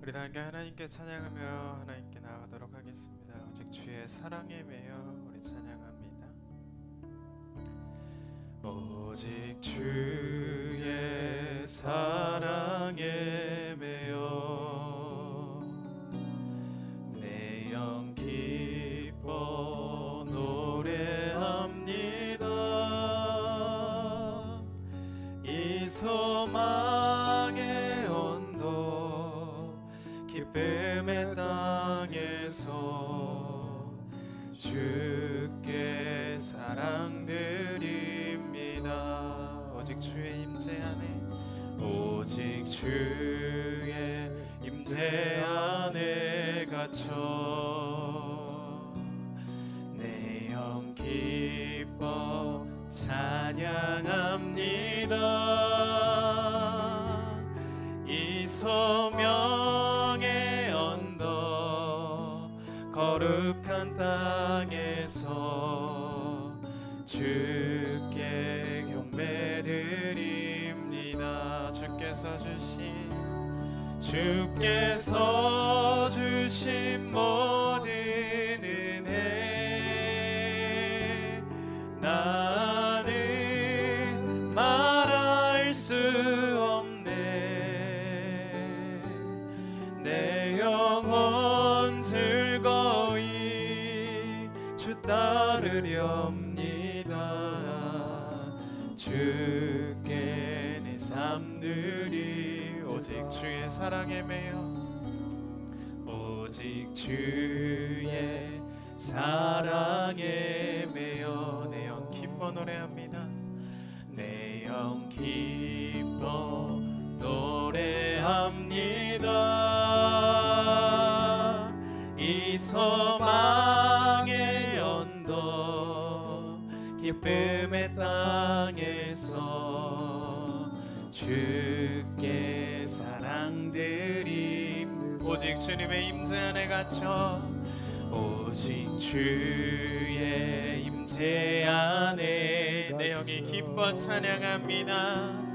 우리 다 함께 하나님께 찬양하며 하나님께 나아가도록 하겠습니다. 오직 주의 사랑에 매여 우리 찬양합니다. 오직 주의 사랑에 매여 내 영 기뻐 노래합니다. 이 소망의 언덕 기쁨의 땅에서 주께 사랑드립니다. 오직 주의 임재 안에 오직 주의 임재 안에 갇혀 내 영 기뻐 찬양합니다. 이 소명의 언덕 거룩한 땅에서 주께 경배드립니다. 주께서 주신 모든 은혜 나는 말할 수 없네. 내 영혼 즐거이 주 따르렵니다. 주께 내 삶들이 오직 주의 사랑에 매여 오직 주의 사랑에 매여 내 영 기뻐 노래합니다. 내 영 기뻐 노래합니다. 이 소망의 언덕 기쁨의 땅에서 주께 사랑드림 오직 주님의 임재 안에 갇혀 오직 주의 임재 안에 내 영이 기뻐 찬양합니다.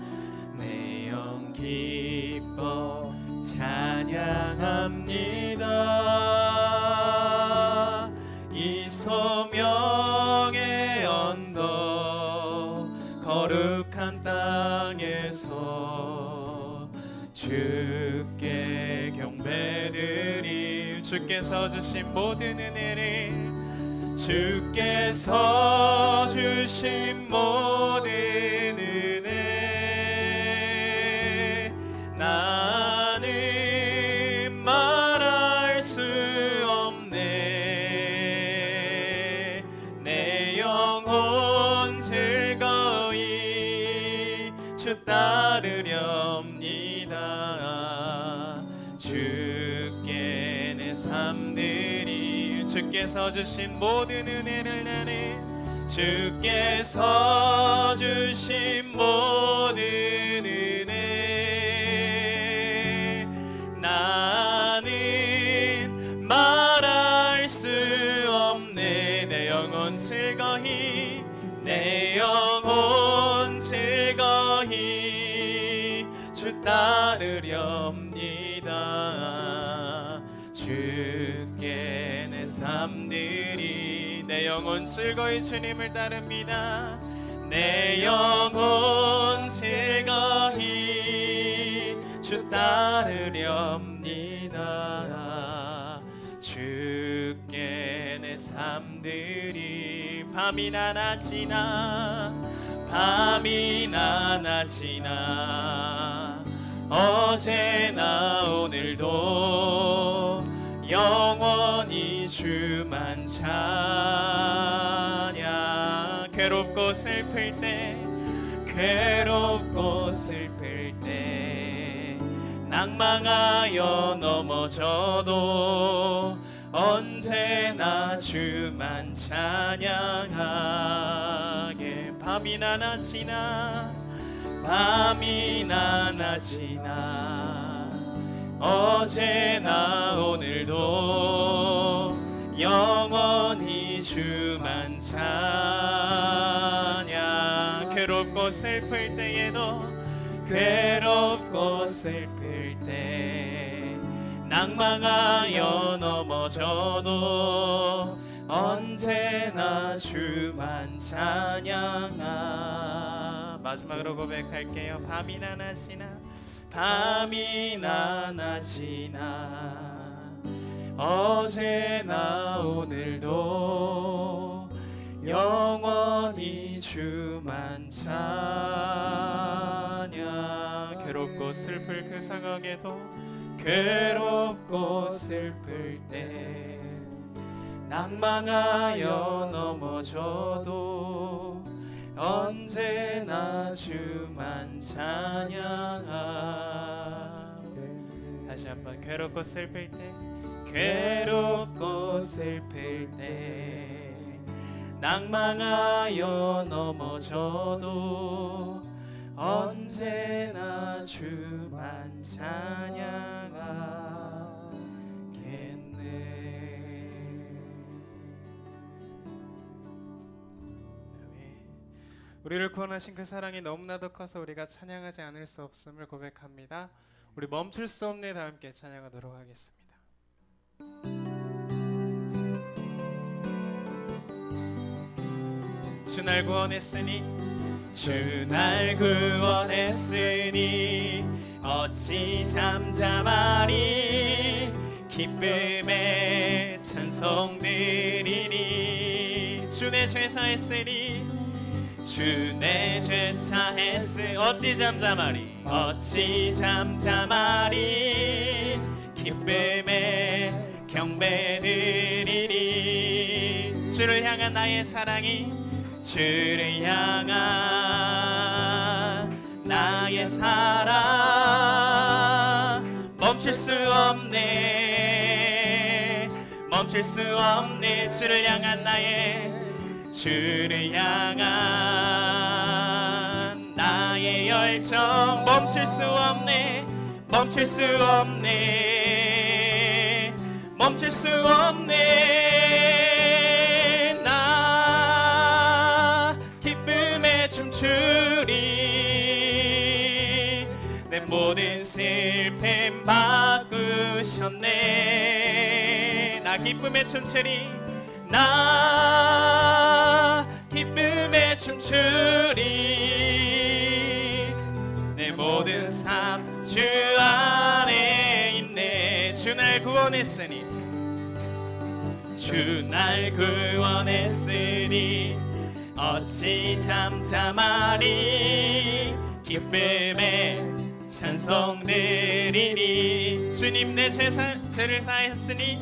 내 영 기뻐 찬양합니다. 이 소명의 언덕 거룩한 땅에서 주께 경배드릴 주께서 주신 모든 은혜를 주께서 주신 모든 은혜 나는 말할 수 없네. 내 영혼 즐거이 주 따르렵니다. 주께 내 삶들이 주께서 주신 모든 은혜를 나는 주께서 주신 모든 은혜 나는 말할 수 없네. 내 영혼 즐거이 내 영혼 즐거이 주 따르렵니다. 주께 내 삶들이 내 영혼 즐거이 주님을 따릅니다. 내 영혼 즐거이 주 따르렵니다. 주께 내 삶들이 밤이나 낮이나 어제나 오늘도 영원히 주만 찬양. 괴롭고 슬플 때 낭망하여 넘어져도 언제나 주만 찬양하게 밤이나 낮이나 어제나 오늘도 영원히 주만 찬양. 괴롭고 슬플 때에도 괴롭고 슬플 때 낭망하여 넘어져도 언제나 주만 찬양하. 마지막으로 고백할게요. 밤이나 낮이나 밤이나 낮이나 어제나 오늘도 영원히 주만 찬양. 괴롭고 슬플 그 상황에도 괴롭고 슬플 때 낭망하여 넘어져도 언제나 주만 찬양하. 다시 한번. 괴롭고 슬플 때 괴롭고 슬플 때 낭망하여 넘어져도 언제나 주만 찬양하겠네. 우리를 구원하신 그 사랑이 너무나도 커서 우리가 찬양하지 않을 수 없음을 고백합니다. 우리 멈출 수 없네 다 함께 찬양하도록 하겠습니다. 주 날 구원했으니 주 날 구원했으니 어찌 잠잠하리. 기쁨에 찬송 드리니 주 내 죄 사했으니 주 내 죄 사했으니 어찌 잠잠하리. 어찌 잠잠하리. 기쁨에 경배 드리니 주를 향한 나의 사랑이 주를 향한 나의 사랑 멈출 수 없네. 멈출 수 없네. 주를 향한 주를 향한 나의 열정 멈출 수 없네. 멈출 수 없네. 멈출 수 없네. 춤추리. 내 모든 슬픔 바꾸셨네. 나 기쁨에 춤추리. 나 기쁨에 춤추리. 내 모든 삶 주 안에 있네. 주 날 구원했으니 주 날 구원했으니 어찌 잠잠하리. 기쁨에 찬송 드리니 주님 내 죄를 사했으니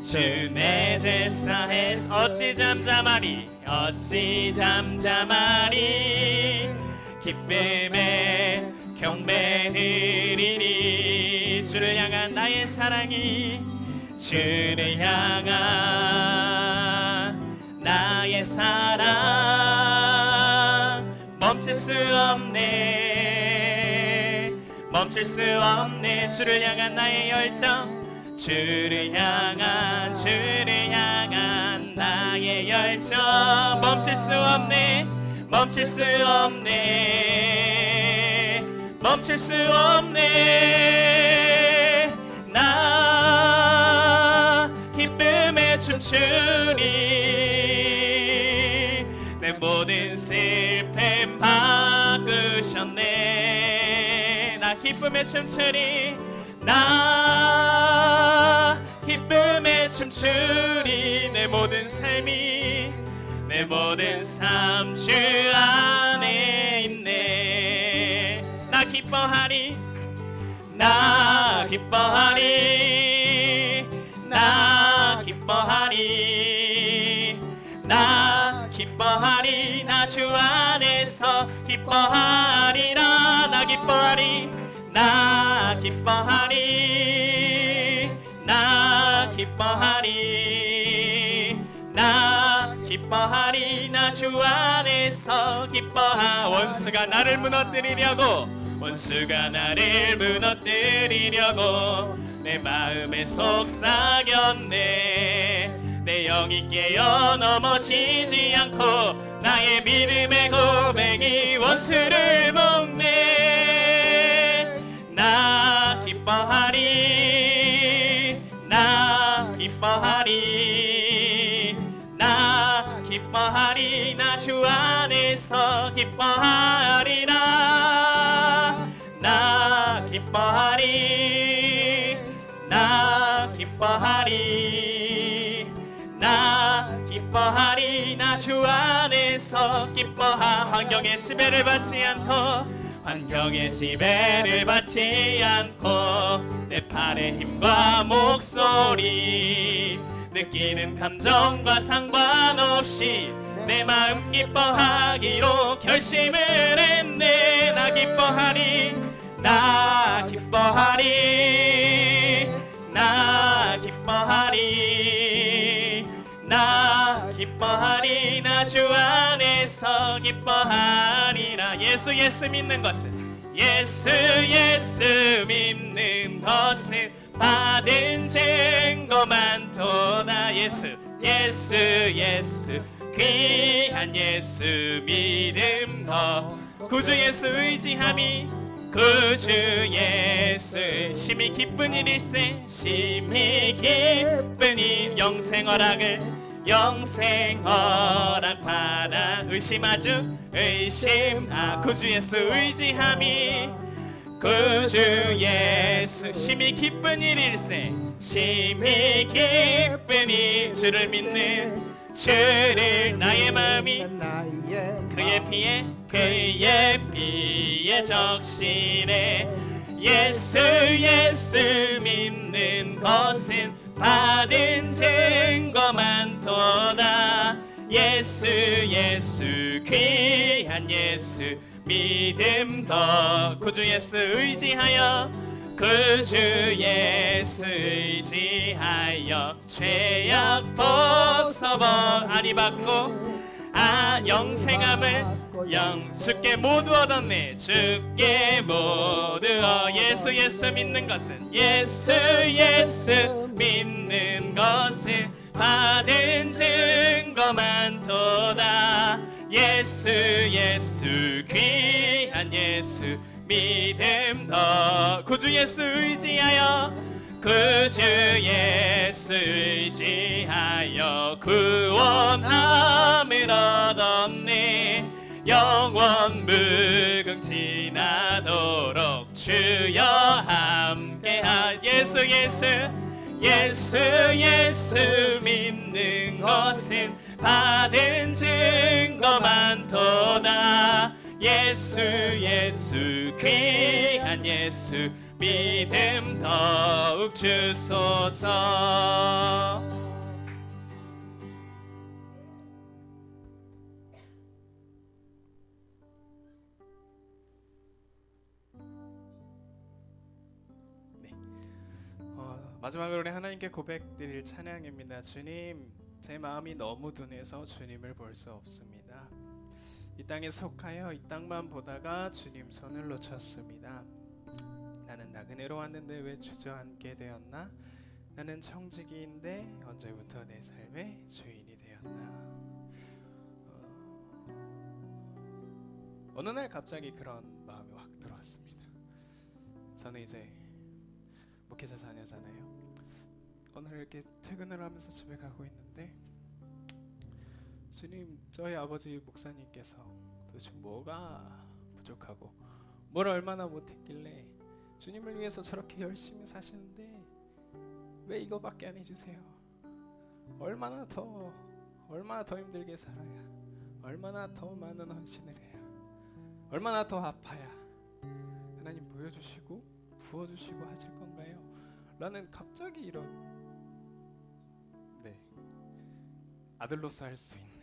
주 내 죄 사했 어찌 잠잠하리. 어찌 잠잠하리. 기쁨에 경배 드리니 주를 향한 나의 사랑이 주를 향한 나의 사랑 멈출 수 없네. 멈출 수 없네. 주를 향한 나의 열정 주를 향한 나의 열정 멈출 수 없네. 멈출 수 없네. 멈출 수 없네. 나 기쁨에 춤추리. 내 모든 슬픔 바꾸셨네. 나 기쁨에 춤추리. 나 기쁨에 춤추리. 내 모든 삶이 내 모든 삶 주 안에 있네. 나 기뻐하리. 나 기뻐하리. 나 기뻐하리. 나 기뻐하리. 나 주 안에서 기뻐하리라. 나 기뻐하리. 나 기뻐하리. 나 기뻐하리. 나 기뻐하리. 나 주 안에서 원수가 나를 무너뜨리려고 내 마음에 속삭였네. 내 영이 깨어 넘어지지 않고 나의 믿음의 고백이 원수를 먹네. 나 기뻐하리. 기뻐하리 나 주 안에서 기뻐하리라 나 기뻐하리 나 기뻐하리 나 기뻐하리 나 주 안에서 기뻐하 환경의 지배를 받지 않고 환경의 지배를 받지 않고 내 팔의 힘과 목소리 느끼는 감정과 상관없이 내 마음 기뻐하기로 결심을 했네 나 기뻐하리 나 기뻐하리 나 기뻐하리 나 기뻐하리 나 주 안에서 기뻐하리라 예수 예수 믿는 것은 예수 예수 믿는 것은 받은 증거만 도나 예수 예수 예수 귀한 예수 믿음 더 구주 예수 의지함이 구주 예수 심히 기쁜 일일세 심히 기쁜 일 영생허락을 영생허락 받아 의심하주 의심하 구주 예수 의지함이 구주 예수 심히 기쁜 일일세 심히 기쁜 일 주를 믿는 주를 나의 마음이 그의 피에 적시네 예수 예수 믿는 것은 받은 증거만 도다 예수 예수 귀한 예수 믿음 더 구주 예수 의지하여 구주 예수 의지하여 죄악 벗어버 아니 받고 영생함을 주께 모두 얻었네 주께 모두 예수 예수 믿는 것은 예수 예수 믿는 것은 받은 증거만 도다 예수 예수 귀한 예수 믿음 더 구주 예수 의지하여 구주 예수 의지하여 구원함을 얻었네 영원 무궁지나도록 주여 함께하 예수 예수 예수 예수 믿는 것은 받은 증거만 도다 예수 예수 귀한 예수 믿음 더욱 주소서 마지막으로 우리 하나님께 고백드릴 찬양입니다. 주님, 제 마음이 너무 둔해서 주님을 볼 수 없습니다. 이 땅에 속하여 이 땅만 보다가 주님 손을 놓쳤습니다. 나는 나그네로 왔는데 왜 주저앉게 되었나? 나는 청지기인데 언제부터 내 삶의 주인이 되었나? 어느 날 갑자기 그런 마음이 확 들어왔습니다. 저는 이제 목회자 자녀잖아요. 오늘 이렇게 퇴근을 하면서 집에 가고 있는데 주님, 저희 아버지 목사님께서 도대체 뭐가 부족하고 뭘 얼마나 못했길래 주님을 위해서 저렇게 열심히 사시는데 왜 이거밖에 안 해주세요? 얼마나 더 힘들게 살아야, 얼마나 더 많은 헌신을 해야, 얼마나 더 아파야 하나님 보여주시고 부어주시고 하실 건가요? 라는 갑자기 이런 아들로서 할 수 있는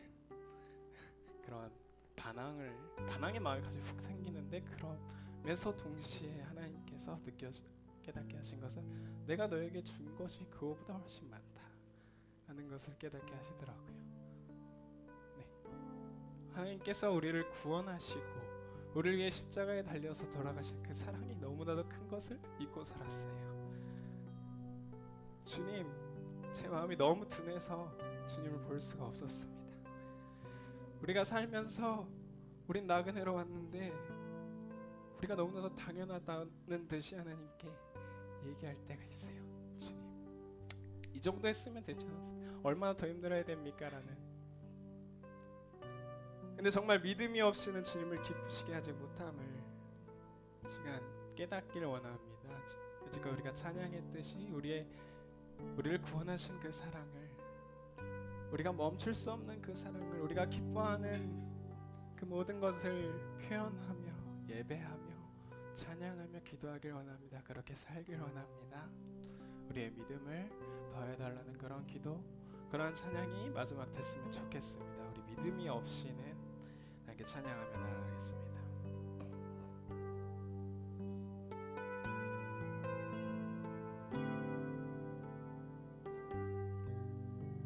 그런 반항의 마음이 갑자기 훅 생기는데, 그러면서 동시에 하나님께서 깨닫게 하신 것은 내가 너에게 준 것이 그거보다 훨씬 많다 라는 것을 깨닫게 하시더라고요. 하나님께서 우리를 구원하시고 우리를 위해 십자가에 달려서 돌아가신 그 사랑이 너무나도 큰 것을 잊고 살았어요. 주님, 제 마음이 너무 둔해서 주님을 볼 수가 없었습니다. 우리가 살면서 우린 나그네로 왔는데 우리가 너무나도 당연하다는 듯이 하나님께 얘기할 때가 있어요. 주님, 이 정도 했으면 되지 않았어요? 얼마나 더 힘들어야 됩니까? 라는 근데 정말 믿음이 없이는 주님을 기쁘시게 하지 못함을 이 시간 깨닫기를 원합니다. 지금 우리가 찬양했듯이 우리를 구원하신 그 사랑을, 우리가 멈출 수 없는 그 사랑을, 우리가 기뻐하는 그 모든 것을 표현하며 예배하며 찬양하며 기도하길 원합니다. 그렇게 살길 원합니다. 우리의 믿음을 더해달라는 그런 기도, 그런 찬양이 마지막 됐으면 좋겠습니다. 우리 믿음이 없이는 이렇게 찬양하며 나아가겠습니다.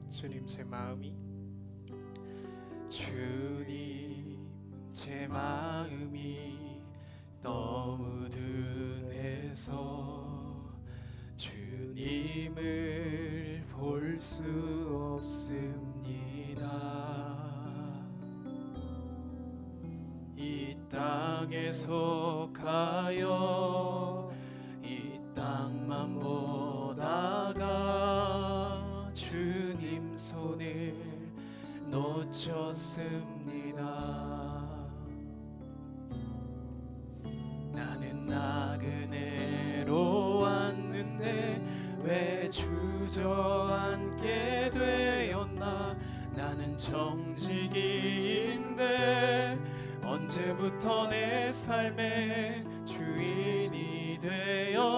주님 제 마음이, 주님 제 마음이 너무 둔해서 주님을 볼 수 없습니다. 이 땅에 속하여 이 땅만 보다가 주님 손을 놓쳤습니다. 나는 나그네로 왔는데 왜 주저앉게 되었나. 나는 정직인데 언제부터 내 삶의 주인이 되어버렸나.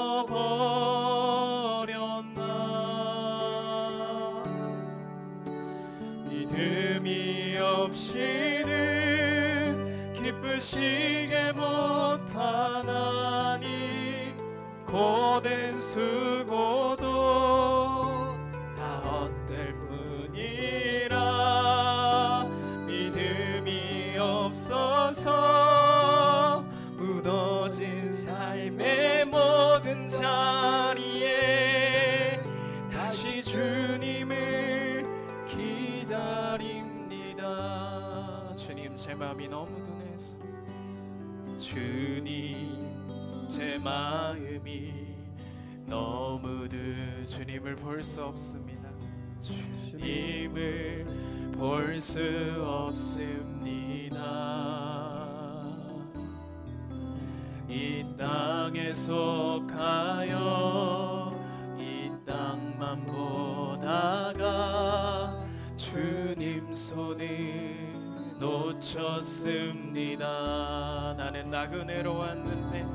믿음이 없이는 기쁘시게 못하나니 고된 수고도 다 헛될 뿐이라. 믿음이 없어서 무너진 삶의 모든 자리에 다시 주님을 기다립니다. 주님 제 마음이 너무 둔해서, 주님 제 마음이 너무 주님을 볼 수 없습니다. 주님을 볼 수 없습니다. 이 땅에 속하여 이 땅만 보다가 주님 손을 놓쳤습니다. 나는 나그네로 왔는데,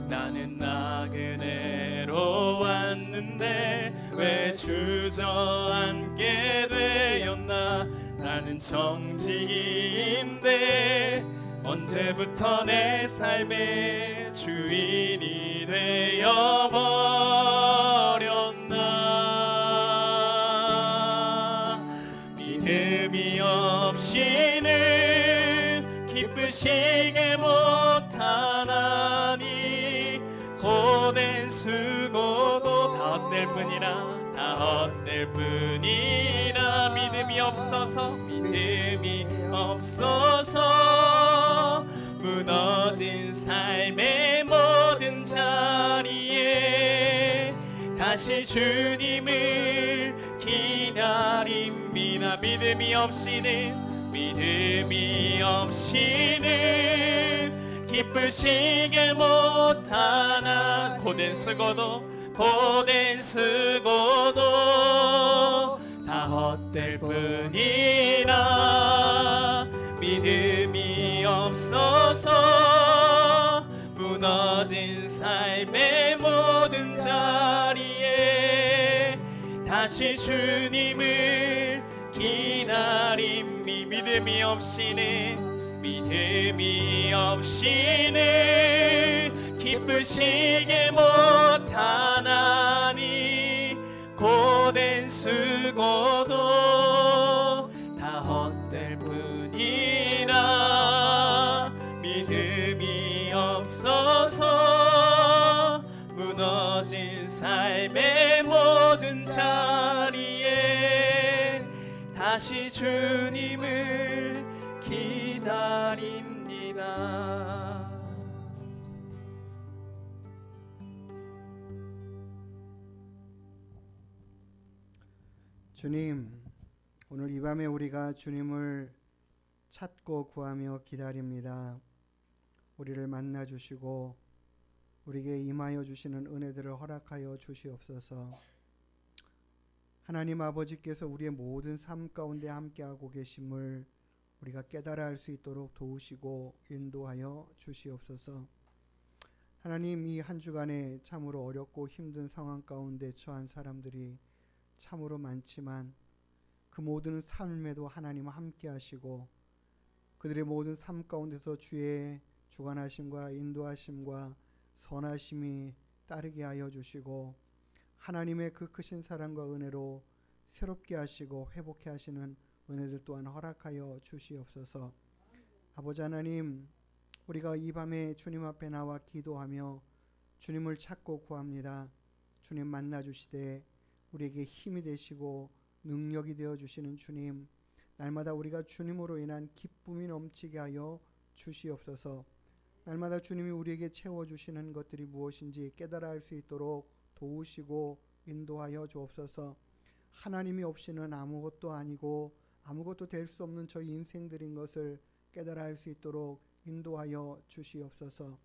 나는 나그네로 왔는데 왜 주저앉게 되었나. 나는 정직인데 언제부터 내 삶의 주인이 되어버렸나. 믿음이 없이는 기쁘시게 못하나니 고된 수고도 다 헛될 뿐이라, 다 헛될 뿐이라. 믿음이 없어서 무너진 삶의 모든 자리에 다시 주님을 기다립니다. 믿음이 없이는 기쁘시게 못하나. 고된 수고도 다 헛될 뿐이라. 믿음이 없어서 무너진 삶의 모든 자리에 다시 주님을 기다림이. 믿음이 없이는 기쁘시게 못하나니 고된 수고도 다 헛될 뿐이라. 믿음이 없어서 무너진 삶의 모든 자리에 다시 주님을 기다립니다. 주님, 오늘 이 밤에 우리가 주님을 찾고 구하며 기다립니다. 우리를 만나 주시고 우리에게 임하여 주시는 은혜들을 허락하여 주시옵소서. 하나님 아버지께서 우리의 모든 삶 가운데 함께하고 계심을 우리가 깨달아 알 수 있도록 도우시고 인도하여 주시옵소서. 하나님, 이 한 주간에 참으로 어렵고 힘든 상황 가운데 처한 사람들이 참으로 많지만 그 모든 삶에도 하나님 함께 하시고 그들의 모든 삶 가운데서 주의 주관하심과 인도하심과 선하심이 따르게 하여 주시고 하나님의 그 크신 사랑과 은혜로 새롭게 하시고 회복해 하시는 은혜들 또한 허락하여 주시옵소서. 아버지 하나님, 우리가 이 밤에 주님 앞에 나와 기도하며 주님을 찾고 구합니다. 주님 만나 주시되 우리에게 힘이 되시고 능력이 되어 주시는 주님, 날마다 우리가 주님으로 인한 기쁨이 넘치게 하여 주시옵소서. 날마다 주님이 우리에게 채워주시는 것들이 무엇인지 깨달아 알 수 있도록 도우시고 인도하여 주옵소서. 하나님이 없이는 아무것도 아니고 아무것도 될 수 없는 저희 인생들인 것을 깨달아 알 수 있도록 인도하여 주시옵소서.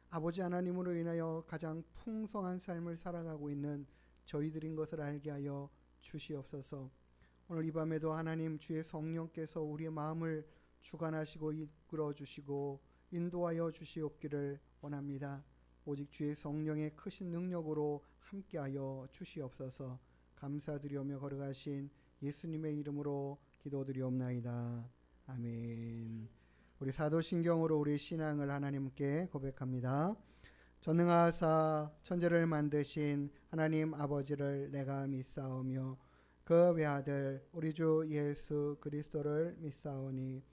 아버지 하나님으로 인하여 가장 풍성한 삶을 살아가고 있는 저희들인 것을 알게 하여 주시옵소서. 오늘 이 밤에도 하나님 주의 성령께서 우리의 마음을 주관하시고 이끌어 주시고 인도하여 주시옵기를 원합니다. 오직 주의 성령의 크신 능력으로 함께하여 주시옵소서. 감사드리오며 걸어가신 예수님의 이름으로 기도드리옵나이다. 아멘. 우리 사도신경으로 우리 신앙을 하나님께 고백합니다. 전능하사 천지를 만드신 하나님 아버지를 내가 믿사오며 그 외아들 우리 주 예수 그리스도를 믿사오니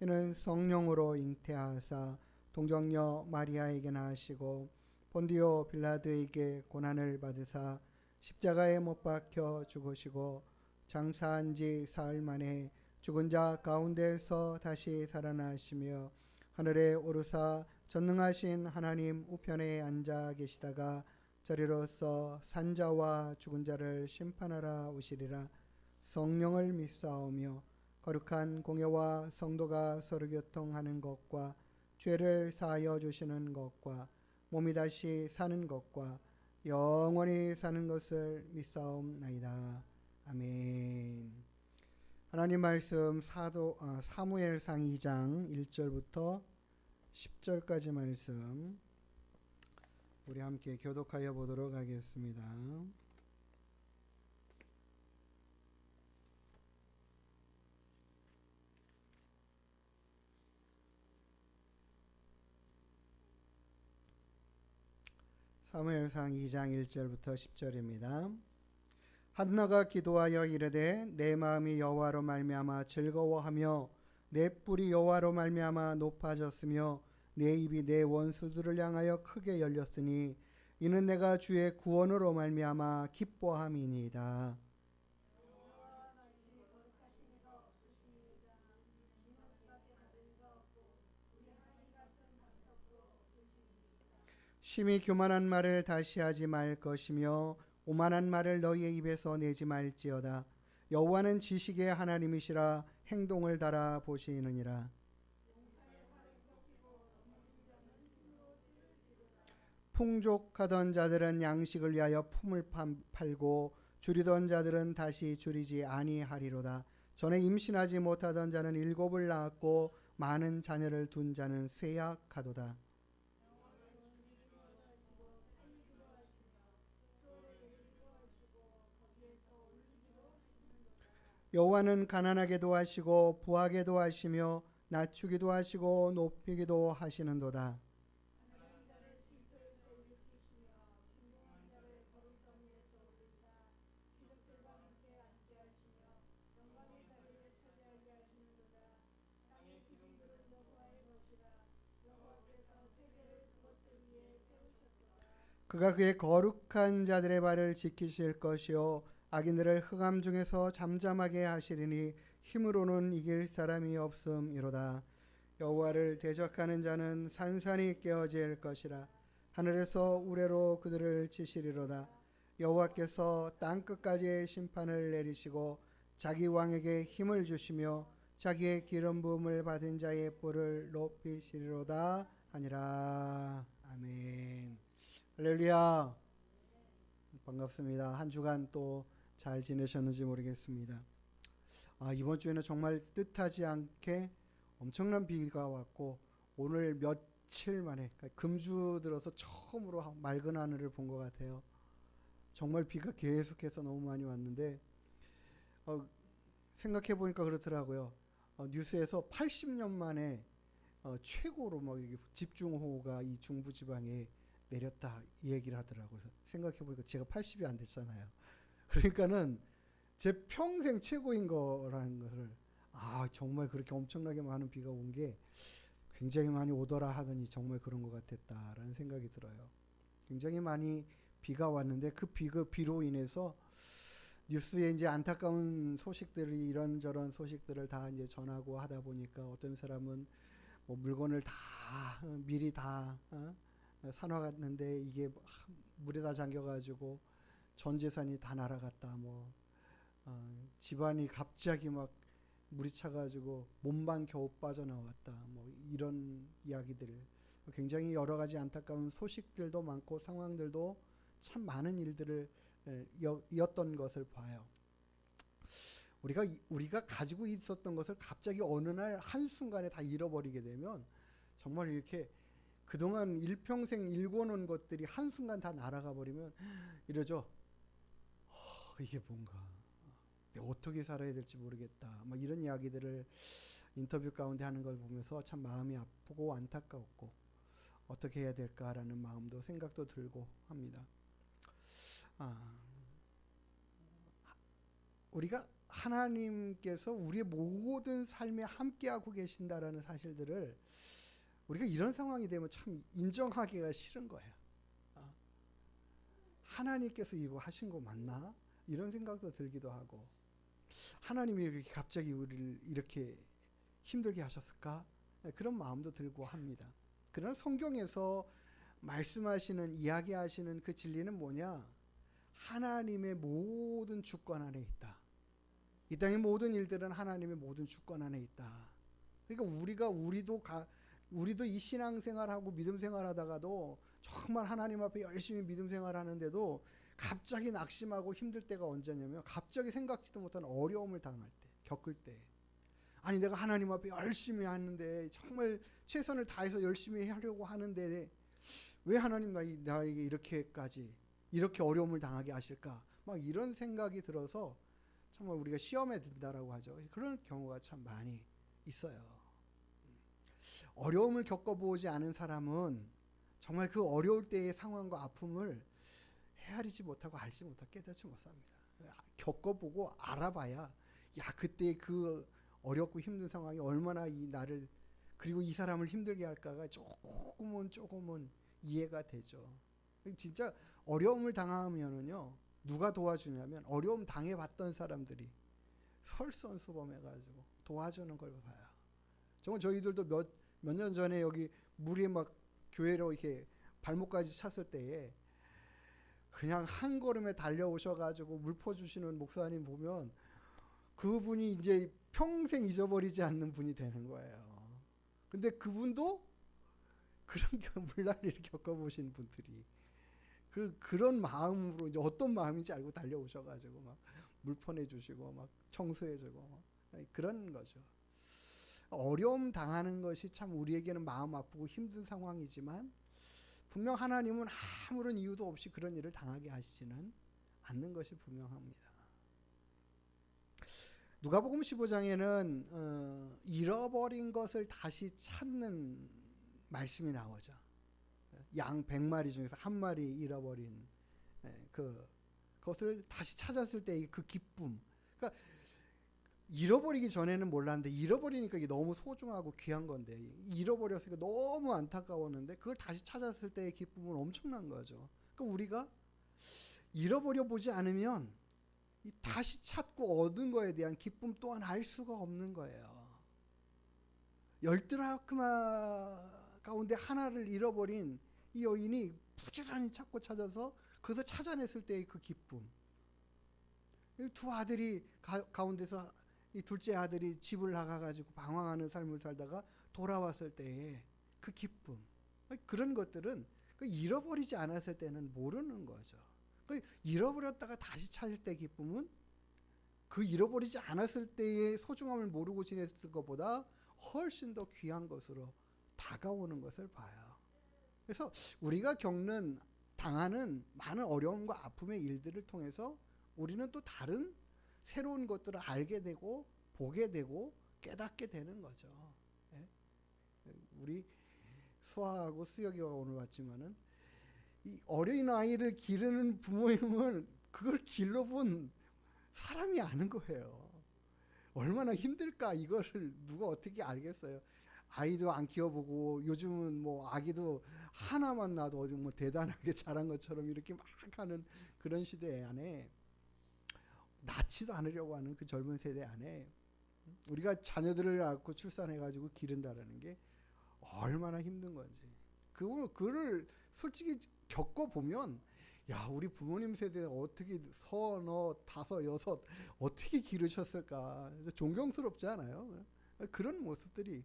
이는 성령으로 잉태하사 동정녀 마리아에게 나시고 본디오 빌라도에게 고난을 받으사 십자가에 못 박혀 죽으시고 장사한 지 사흘 만에 죽은 자 가운데서 다시 살아나시며 하늘에 오르사 전능하신 하나님 우편에 앉아 계시다가 저리로서 산자와 죽은 자를 심판하라 오시리라. 성령을 믿사오며 거룩한 공예와 성도가 서로 교통하는 것과 죄를 사하여 주시는 것과 몸이 다시 사는 것과 영원히 사는 것을 믿사옵나이다. 아멘. 하나님 말씀 사무엘상 2장 1절부터 10절까지 말씀 우리 함께 교독하여 보도록 하겠습니다. 사무엘상 2장 1절부터 10절입니다. 한나가 기도하여 이르되 내 마음이 여호와로 말미암아 즐거워하며 내 뿔이 여호와로 말미암아 높아졌으며 내 입이 내 원수들을 향하여 크게 열렸으니 이는 내가 주의 구원으로 말미암아 기뻐함이니이다. 심히 교만한 말을 다시 하지 말 것이며 오만한 말을 너희의 입에서 내지 말지어다. 여호와는 지식의 하나님이시라 행동을 달아 보시느니라. 풍족하던 자들은 양식을 위하여 품을 팔고 줄이던 자들은 다시 줄이지 아니하리로다. 전에 임신하지 못하던 자는 7을 낳았고 많은 자녀를 둔 자는 쇠약하도다. 여호와는 가난하게도 하시고 부하게도 하시며 낮추기도 하시고 높이기도 하시는도다. 그가 그의 거룩한 자들의 발을 지키실 것이요 악인들을 흑암 중에서 잠잠하게 하시리니 힘으로는 이길 사람이 없음이로다. 여호와를 대적하는 자는 산산이 깨어질 것이라. 하늘에서 우레로 그들을 치시리로다. 여호와께서 땅끝까지 심판을 내리시고 자기 왕에게 힘을 주시며 자기의 기름 부음을 받은 자의 뿔을 높이시리로다 하니라. 아멘. 할렐루야. 반갑습니다. 한 주간 또 잘 지내셨는지 모르겠습니다. 이번 주에는 정말 뜻하지 않게 엄청난 비가 왔고, 오늘 며칠 만에, 그러니까 금주 들어서 처음으로 맑은 하늘을 본 것 같아요. 정말 비가 계속해서 너무 많이 왔는데, 생각해 보니까 그렇더라고요. 뉴스에서 80년 만에 최고로 막 집중호우가 이 중부지방에 내렸다, 이 얘기를 하더라고요. 생각해 보니까 제가 80이 안 됐잖아요. 그러니까는 제 평생 최고인 거라는 것을, 정말 그렇게 엄청나게 많은 비가 온 게 굉장히 많이 오더라 하더니 정말 그런 것 같았다라는 생각이 들어요. 굉장히 많이 비가 왔는데 그 비로 인해서 뉴스에 이제 안타까운 소식들이, 이런저런 소식들을 다 이제 전하고 하다 보니까 어떤 사람은 뭐 물건을 다 미리 다 사놔갔는데 이게 물에다 잠겨가지고 전 재산이 다 날아갔다. 집안이 갑자기 막 물이 차가지고 몸만 겨우 빠져나왔다. 이런 이야기들, 굉장히 여러 가지 안타까운 소식들도 많고 상황들도 참 많은 일들을 이었던 것을 봐요. 우리가 가지고 있었던 것을 갑자기 어느 날 한순간에 다 잃어버리게 되면 정말 이렇게 그동안 일평생 일궈놓은 것들이 한순간 다 날아가 버리면 이러죠. 이게 뭔가 내가 어떻게 살아야 될지 모르겠다. 이런 이야기들을 인터뷰 가운데 하는 걸 보면서 참 마음이 아프고 안타까웠고, 어떻게 해야 될까라는 마음도 생각도 들고 합니다. 우리가 하나님께서 우리의 모든 삶에 함께하고 계신다라는 사실들을 우리가 이런 상황이 되면 참 인정하기가 싫은 거예요. 하나님께서 이거 하신 거 맞나? 이런 생각도 들기도 하고, 하나님이 이렇게 갑자기 우리를 이렇게 힘들게 하셨을까? 그런 마음도 들고 합니다. 그러나 성경에서 말씀하시는, 이야기하시는 그 진리는 뭐냐? 하나님의 모든 주권 안에 있다. 이 땅의 모든 일들은 하나님의 모든 주권 안에 있다. 그러니까 우리도 이 신앙생활하고 믿음생활하다가도 정말 하나님 앞에 열심히 믿음생활하는데도 갑자기 낙심하고 힘들 때가 언제냐면, 갑자기 생각지도 못한 어려움을 당할 때, 겪을 때, 아니 내가 하나님 앞에 열심히 하는데, 정말 최선을 다해서 열심히 하려고 하는데 왜 하나님 나에게 이렇게 어려움을 당하게 하실까? 이런 생각이 들어서 정말 우리가 시험에 든다라고 하죠. 그런 경우가 참 많이 있어요. 어려움을 겪어보지 않은 사람은 정말 그 어려울 때의 상황과 아픔을 헤아리지 못하고 알지 못하고 깨닫지 못합니다. 겪어보고 알아봐야, 그때 그 어렵고 힘든 상황이 얼마나 나를, 그리고 이 사람을 힘들게 할까가 조금은 이해가 되죠. 진짜 어려움을 당하면은요, 누가 도와주냐면 어려움 당해봤던 사람들이 설선수범해가지고 도와주는 걸 봐요. 정말 저희들도 몇 년 전에 여기 물이 막 교회로 이렇게 발목까지 찼을 때에 그냥 한 걸음에 달려오셔가지고 물 퍼주시는 목사님 보면 그분이 이제 평생 잊어버리지 않는 분이 되는 거예요. 근데 그분도 그런 물난리를 겪어보신 분들이 그런 마음으로 이제 어떤 마음인지 알고 달려오셔가지고 막 물 퍼내주시고 막 청소해주고 그런 거죠. 어려움 당하는 것이 참 우리에게는 마음 아프고 힘든 상황이지만, 분명 하나님은 아무런 이유도 없이 그런 일을 당하게 하시지는 않는 것이 분명합니다. 누가복음 15장에는 잃어버린 것을 다시 찾는 말씀이 나오죠. 양 100마리 중에서 한 마리 잃어버린 그것을 다시 찾았을 때의 그 기쁨. 그러니까 잃어버리기 전에는 몰랐는데 잃어버리니까 이게 너무 소중하고 귀한 건데, 잃어버렸으니까 너무 안타까웠는데 그걸 다시 찾았을 때의 기쁨은 엄청난 거죠. 그러니까 우리가 잃어버려 보지 않으면 다시 찾고 얻은 거에 대한 기쁨 또한 알 수가 없는 거예요. 10드라크마 가운데 하나를 잃어버린 이 여인이 부지런히 찾고 찾아서 그것을 찾아냈을 때의 그 기쁨. 두 아들이 가운데서 이 둘째 아들이 집을 나가가지고 방황하는 삶을 살다가 돌아왔을 때의 그 기쁨, 그런 것들은 잃어버리지 않았을 때는 모르는 거죠. 잃어버렸다가 다시 찾을 때 기쁨은 그 잃어버리지 않았을 때의 소중함을 모르고 지냈을 것보다 훨씬 더 귀한 것으로 다가오는 것을 봐요. 그래서 우리가 당하는 많은 어려움과 아픔의 일들을 통해서 우리는 또 다른 새로운 것들을 알게 되고 보게 되고 깨닫게 되는 거죠. 예? 우리 수아하고 수혁이가 오늘 왔지만은 이 어린 아이를 기르는 부모님은 그걸 길러본 사람이 아는 거예요. 얼마나 힘들까 이거를 누가 어떻게 알겠어요. 아이도 안 키워보고 요즘은 뭐 아기도 하나만 낳아도 뭐 대단하게 자란 것처럼 이렇게 막 하는 그런 시대 안에 낳지도 않으려고 하는 그 젊은 세대 안에 우리가 자녀들을 낳고 출산해가지고 기른다라는 게 얼마나 힘든 건지 그거를 솔직히 겪어보면 야 우리 부모님 세대 어떻게 서너 다섯 여섯 어떻게 기르셨을까 존경스럽지 않아요? 그런 모습들이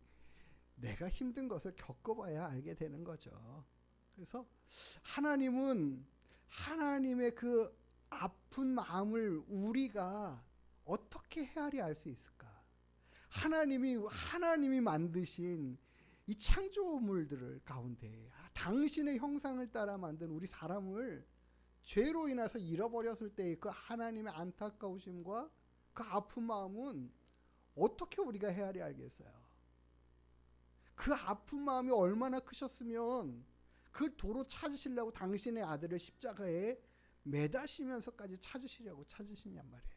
내가 힘든 것을 겪어봐야 알게 되는 거죠. 그래서 하나님은 하나님의 그 아픈 마음을 우리가 어떻게 헤아려 알 수 있을까? 하나님이 만드신 이 창조물들을 가운데 당신의 형상을 따라 만든 우리 사람을 죄로 인해서 잃어버렸을 때의 그 하나님의 안타까우심과 그 아픈 마음은 어떻게 우리가 헤아려 알겠어요? 그 아픈 마음이 얼마나 크셨으면 그 도로 찾으시려고 당신의 아들을 십자가에 매다시면서까지 찾으시냔 말이에요.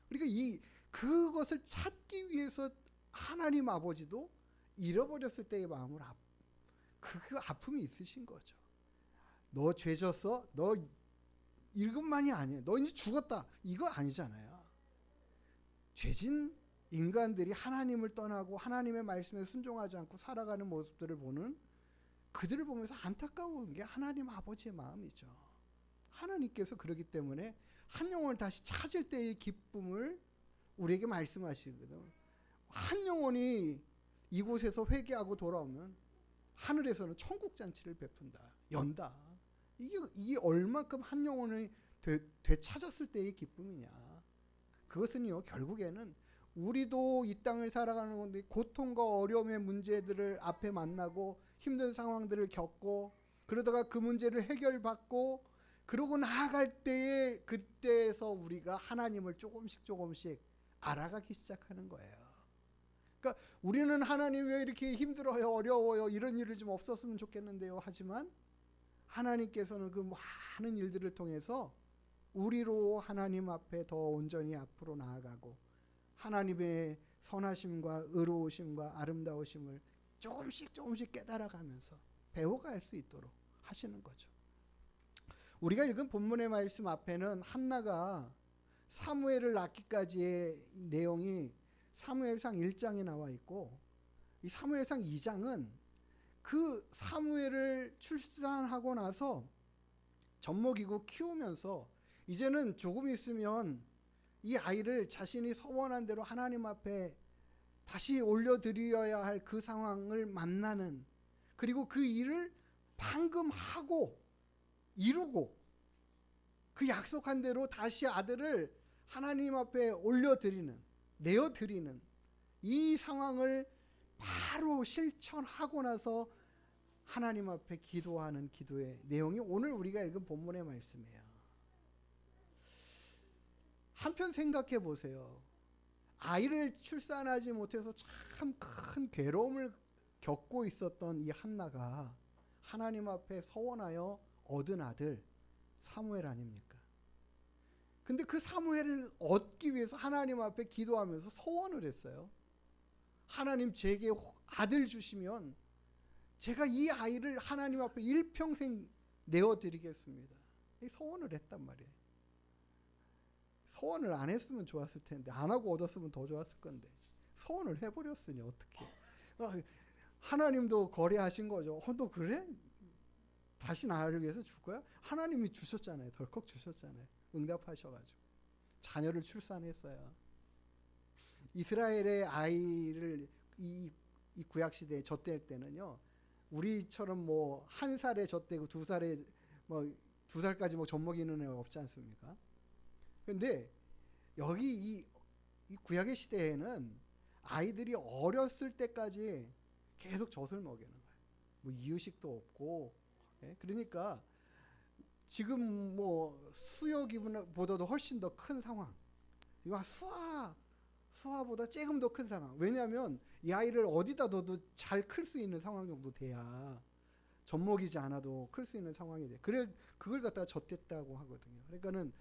그러니까 그것을 찾기 위해서 하나님 아버지도 잃어버렸을 때의 마음을 그 아픔이 있으신 거죠. 너 죄졌어? 너 이것만이 아니에요. 너 이제 죽었다. 이거 아니잖아요. 죄진 인간들이 하나님을 떠나고 하나님의 말씀에 순종하지 않고 살아가는 모습들을 보는 그들을 보면서 안타까운 게 하나님 아버지의 마음이죠. 하나님께서 그러기 때문에 한 영혼을 다시 찾을 때의 기쁨을 우리에게 말씀하시거든. 한 영혼이 이곳에서 회개하고 돌아오면 하늘에서는 천국 잔치를 베푼다. 연다. 이게 얼마큼 한 영혼을 되찾았을 때의 기쁨이냐. 그것은요 결국에는 우리도 이 땅을 살아가는 건데 고통과 어려움의 문제들을 앞에 만나고 힘든 상황들을 겪고 그러다가 그 문제를 해결받고 그러고 나아갈 때에 그때에서 우리가 하나님을 조금씩 알아가기 시작하는 거예요. 그러니까 우리는 하나님 왜 이렇게 힘들어요 어려워요 이런 일이 좀 없었으면 좋겠는데요 하지만 하나님께서는 그 많은 일들을 통해서 우리로 하나님 앞에 더 온전히 앞으로 나아가고 하나님의 선하심과 의로우심과 아름다우심을 조금씩 깨달아가면서 배워갈 수 있도록 하시는 거죠. 우리가 읽은 본문의 말씀 앞에는 한나가 사무엘을 낳기까지의 내용이 사무엘상 1장에 나와 있고 이 사무엘상 2장은 그 사무엘을 출산하고 나서 젖먹이고 키우면서 이제는 조금 있으면 이 아이를 자신이 서원한 대로 하나님 앞에 다시 올려드려야 할 그 상황을 만나는 그리고 그 일을 방금 하고 이루고 그 약속한 대로 다시 아들을 하나님 앞에 내어드리는 이 상황을 바로 실천하고 나서 하나님 앞에 기도하는 기도의 내용이 오늘 우리가 읽은 본문의 말씀이에요. 한편 생각해 보세요. 아이를 출산하지 못해서 참 큰 괴로움을 겪고 있었던 이 한나가 하나님 앞에 서원하여 얻은 아들 사무엘 아닙니까? 근데 그 사무엘을 얻기 위해서 하나님 앞에 기도하면서 서원을 했어요. 하나님 제게 아들 주시면 제가 이 아이를 하나님 앞에 일평생 내어드리겠습니다. 이 서원을 했단 말이에요. 서원을 안 했으면 좋았을 텐데 안 하고 얻었으면 더 좋았을 건데 서원을 해버렸으니 어떻게 하나님도 거래하신 거죠. 너 그래? 다시 나를 위해서 줄 거야? 하나님이 주셨잖아요. 덜컥 주셨잖아요. 응답하셔가지고 자녀를 출산했어요. 이스라엘의 아이를 이 구약 시대에 젖댈 때는요, 우리처럼 뭐 한 살에 젖대고 두 살에 뭐 2살까지 뭐 젖먹이는 애가 없지 않습니까? 근데 여기 이 구약의 시대에는 아이들이 어렸을 때까지 계속 젖을 먹이는 거예요. 뭐 이유식도 없고, 예? 그러니까 지금 뭐 수요기보다도 훨씬 더 큰 상황. 이거 수화보다 조금 더 큰 상황. 왜냐하면 이 아이를 어디다 둬도 잘 클 수 있는 상황 정도 돼야 젖먹이지 않아도 클 수 있는 상황이 돼. 그래 그걸 갖다가 젖댔다고 하거든요. 그러니까는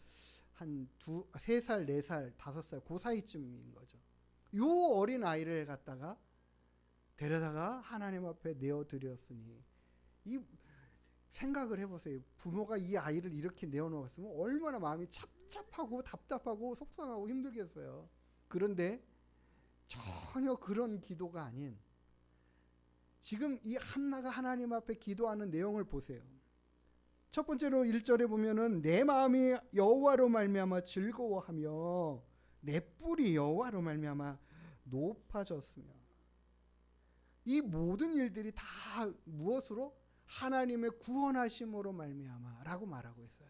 한 3살, 4살, 5살 그 사이쯤인 거죠. 요 어린 아이를 갖다가 데려다가 하나님 앞에 내어드렸으니, 이 생각을 해보세요. 부모가 이 아이를 이렇게 내어놓았으면 얼마나 마음이 착잡하고 답답하고 속상하고 힘들겠어요. 그런데 전혀 그런 기도가 아닌, 지금 이 한나가 하나님 앞에 기도하는 내용을 보세요. 첫 번째로 1절에 보면은 내 마음이 여호와로 말미암아 즐거워하며 내 뿔이 여호와로 말미암아 높아졌으며, 이 모든 일들이 다 무엇으로? 하나님의 구원하심으로 말미암아라고 말하고 있어요.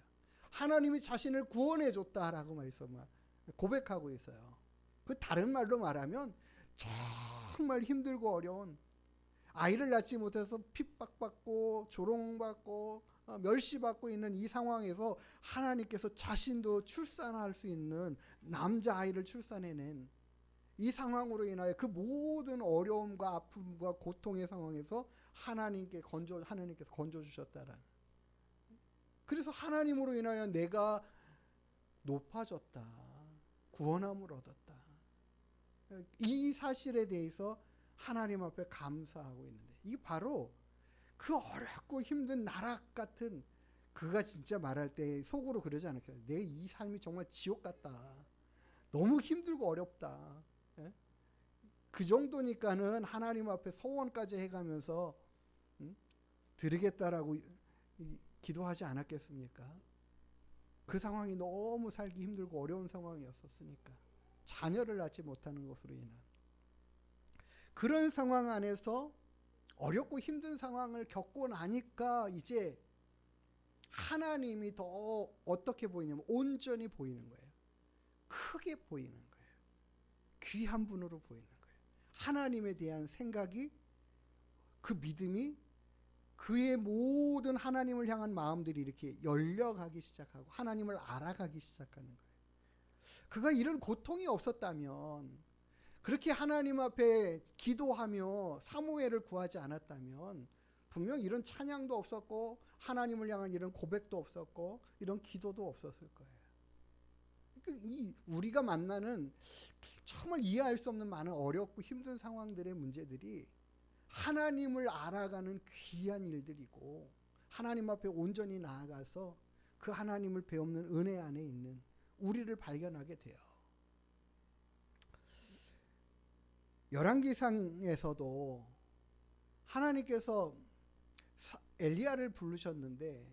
하나님이 자신을 구원해 줬다라고 고백하고 있어요. 그 다른 말로 말하면 정말 힘들고 어려운, 아이를 낳지 못해서 핍박받고 조롱받고 멸시받고 있는 이 상황에서 하나님께서 자신도 출산할 수 있는 남자아이를 출산해낸 이 상황으로 인하여 그 모든 어려움과 아픔과 고통의 상황에서 하나님께서 건져 주셨다라는. 그래서 하나님으로 인하여 내가 높아졌다, 구원함을 얻었다, 이 사실에 대해서 하나님 앞에 감사하고 있는데, 이 바로 그 어렵고 힘든 나락 같은, 그가 진짜 말할 때 속으로 그러지 않을까요? 내 이 삶이 정말 지옥 같다, 너무 힘들고 어렵다, 예? 그 정도니까는 하나님 앞에 서원까지 해가면서 드리겠다라고 기도하지 않았겠습니까? 그 상황이 너무 살기 힘들고 어려운 상황이었었으니까, 자녀를 낳지 못하는 것으로 인한 그런 상황 안에서 어렵고 힘든 상황을 겪고 나니까 이제 하나님이 더 어떻게 보이냐면 온전히 보이는 거예요. 크게 보이는 거예요. 귀한 분으로 보이는 거예요. 하나님에 대한 생각이, 그 믿음이, 그의 모든 하나님을 향한 마음들이 이렇게 열려가기 시작하고 하나님을 알아가기 시작하는 거예요. 그가 이런 고통이 없었다면, 그렇게 하나님 앞에 기도하며 사무엘을 구하지 않았다면 분명 이런 찬양도 없었고 하나님을 향한 이런 고백도 없었고 이런 기도도 없었을 거예요. 그러니까 우리가 만나는 정말 이해할 수 없는 많은 어렵고 힘든 상황들의 문제들이 하나님을 알아가는 귀한 일들이고, 하나님 앞에 온전히 나아가서 그 하나님을 배우는 은혜 안에 있는 우리를 발견하게 돼요. 열왕기상에서도 하나님께서 엘리야를 부르셨는데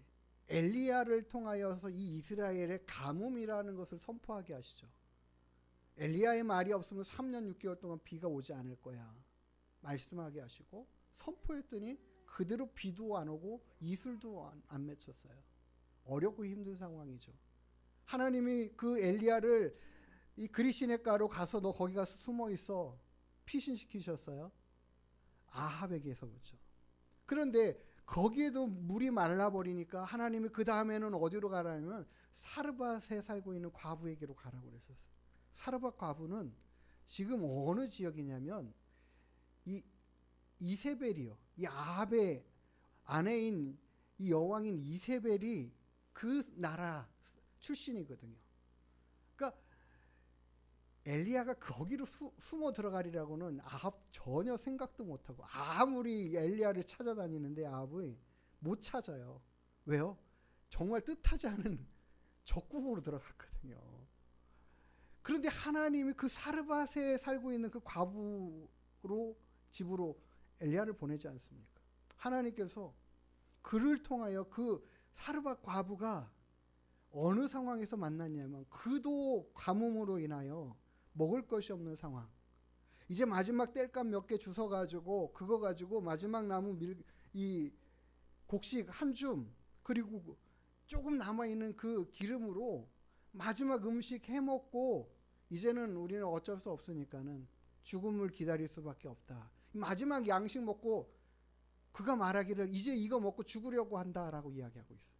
엘리야를 통하여서 이 이스라엘의 가뭄이라는 것을 선포하게 하시죠. 엘리야의 말이 없으면 3년 6개월 동안 비가 오지 않을 거야 말씀하게 하시고, 선포했더니 그대로 비도 안 오고 이슬도 안 맺혔어요. 어렵고 힘든 상황이죠. 하나님이 그 엘리야를 이 그리시네가로 가서 너 거기 가서 숨어 있어 피신시키셨어요. 아합에게서부터. 그런데 거기에도 물이 말라버리니까 하나님이 그 다음에는 어디로 가라면 사르밧에 살고 있는 과부에게로 가라고 그랬었어요. 사르밧 과부는 지금 어느 지역이냐면 이 이세벨이요, 이 아합의 아내인 이 여왕인 이세벨이 그 나라 출신이거든요. 그러니까 엘리야가 거기로 숨어 들어가리라고는 아합 전혀 생각도 못하고, 아무리 엘리야를 찾아다니는데 아합이 못 찾아요. 왜요? 정말 뜻하지 않은 적국으로 들어갔거든요. 그런데 하나님이 그 사르밧에 살고 있는 그 과부로 집으로 엘리야를 보내지 않습니까? 하나님께서 그를 통하여 그 사르밧 과부가 어느 상황에서 만났냐면, 그도 가뭄으로 인하여 먹을 것이 없는 상황, 이제 마지막 땔감 몇 개 주워 가지고 그거 가지고 마지막 남은 이 곡식 한 줌 그리고 조금 남아 있는 그 기름으로 마지막 음식 해 먹고 이제는 우리는 어쩔 수 없으니까는 죽음을 기다릴 수밖에 없다. 마지막 양식 먹고 그가 말하기를 이제 이거 먹고 죽으려고 한다라고 이야기하고 있어요.